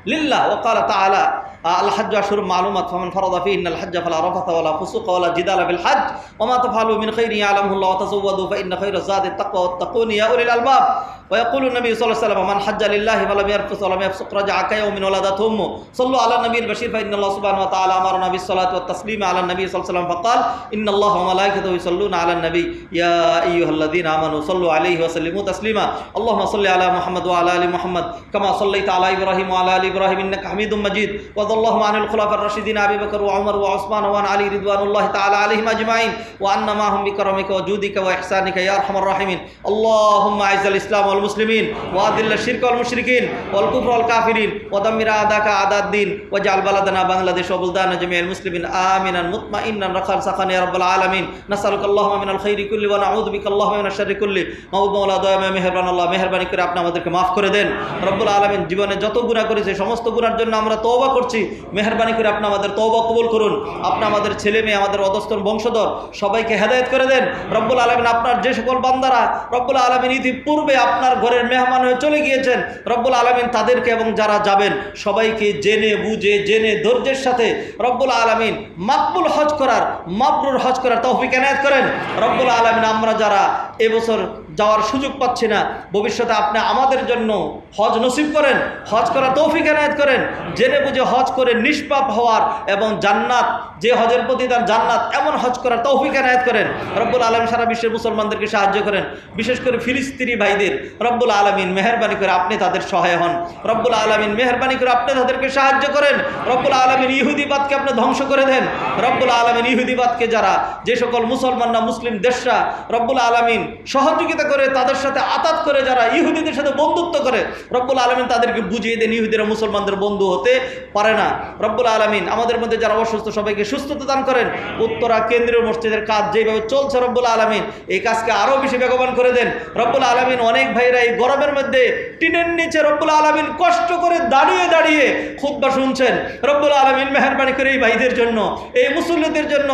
لله وقال تعالى الحج أشهر معلومات فمن فرض فيهن الحج فلا رفث ولا فسوق ولا جدال في الحج وما تفعلوا من خير يعلمه الله وتزودوا فإن خير الزاد التقوى واتقون يا أولي الألباب ويقول النبي صلى الله عليه وسلم من حج لله فلم يرفث ولم يفسق رجع كيوم ولدته أمه صلوا على النبي البشير فإن الله سبحانه وتعالى أمرنا بالصلاة والتسليم على النبي صلى الله عليه وسلم فقال إن الله وملائكته يصلون على النبي يا أيها الذين آمنوا صلوا عليه وسلموا تسليما اللهم صل على محمد وعلى آل محمد كما صليت على إبراهيم وعلى آل إبراهيم إنك حميد مجيد وارض اللهم عن الخلفاء الراشدين أبي بكر وعمر وعثمان وعن علي رضوان الله تعالى عليهم أجمعين وأن معهم بكرمك وجودك وإحسانك يا أرحم الراحمين اللهم أعز الإسلام والمسلمين وأذل الشرك والمشركين والكفر والكافرين ودمر أعداءك أعداء الدين واجعل بلدنا بنغلاديش وبلدان جميع المسلمين آمنا مطمئنا رخاء سخاء يا رب العالمين نسألك اللهم من الخير كله ونعوذ بك اللهم من الشر كله মাওলা মওলা দয়াময় মেহেরবান আল্লাহ মেহেরবানি করে আপনি আমাদেরকে মাফ করে দেন রব্বুল আলামিন জীবনে যত গুনাহ করেছি সমস্ত গুনার জন্য আমরা তওবা করছি মেহেরবানি করে আপনি আমাদের তওবা কবুল করুন আপনি আমাদের ছেলে মেয়ে আমাদের অধস্তন বংশধর সবাইকে হেদায়েত করে দেন রব্বুল আলামিন আপনার যে সকল বান্দারা রব্বুল আলামিন ইতিপূর্বে আপনার ঘরের মেহমান হয়ে চলে গিয়েছেন রব্বুল আলামিন তাদেরকে এবং যারা যাবেন সবাইকে জেনে বুঝে জেনে ধৈর্যের সাথে রব্বুল আলামিন মাকবুল হজ করার মাবরুর হজ করার তৌফিক এনায়েত করেন রব্বুল আলামিন আমরা যারা এবছর যাওয়ার সুযোগ পাচ্ছি না ভবিষ্যতে আপনি আমাদের জন্য হজ নসিব করেন হজ করার তৌফিক এনায়েত করেন জেনে বুঝে হজ করে নিষ্পাপ হওয়ার এবং জান্নাত যে হজের প্রতি তার জান্নাত এমন হজ করার তৌফিক এনায়েত করেন রব্বুল আলামিন সারা বিশ্বের মুসলমানদেরকে সাহায্য করেন বিশেষ করে ফিলিস্তিনি ভাইদের রব্বুল আলামিন মেহেরবানি করে আপনি তাদের সহায় হন রব্বুল আলামিন মেহেরবানি করে আপনি তাদেরকে সাহায্য করেন রব্বুল আলামিন ইহুদিবাদকে আপনি ধ্বংস করে দেন রব্বুল আলামিন ইহুদিবাদকে যারা যে সকল মুসলমানরা মুসলিম দেশরা রব্বুল আলামিন সহযোগিতা করে তাদের সাথে আতাত করে যারা ইহুদিদের সাথে বন্ধুত্ব করে রব্বুল আলামিন তাদেরকে বুঝিয়ে দেন ইহুদিরা মুসলমানদের বন্ধু হতে পারে না রব্বুল আলামিন আমাদের মধ্যে যারা অসুস্থ সবাইকে সুস্থতা দান করেন উত্তরা কেন্দ্রীয় মসজিদের কাজ যেভাবে চলছে রব্বুল আলামিন এই কাজকে আরো বেশি বেগবান করে দেন রব্বুল আলামিন অনেক ভাইরা এই গরমের মধ্যে টিনের নিচে রব্বুল আলামিন কষ্ট করে দাঁড়িয়ে দাঁড়িয়ে খুতবা শুনছেন রব্বুল আলামিন মেহেরবানি করে এই ভাইদের জন্য এই মুসল্লিদের জন্য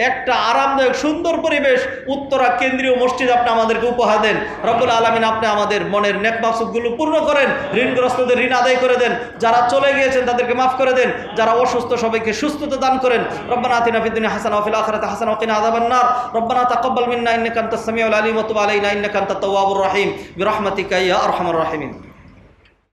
একটা আরামদায়ক সুন্দর পরিবেশ উত্তরা কেন্দ্রীয় মসজিদ আপনি আমাদেরকে উপহার দেন রব্বুল আলামিন আপনি আমাদের মনের নেক মাকসুদগুলো পূর্ণ করেন ঋণগ্রস্তদের ঋণ আদায় করে দেন যারা চলে গিয়েছেন তাদেরকে মাফ করে দেন যারা অসুস্থ সবাইকে সুস্থতা দান করেন রব্বানা আতিনা ফিদ দুনিয়া হাসানাহ ওয়া ফিল আখিরাতি হাসানাহ ওয়া কিনা আযাবান নার রব্বানা তাকাব্বাল মিন্না ইন্নাকা আনতাস সামিউল আলিম ওয়া তুব আলাইনা ইন্নাকা আনতাত তাওয়াবুর রহিম বিরহমাতিকা ইয়া আরহামার রাহিমিন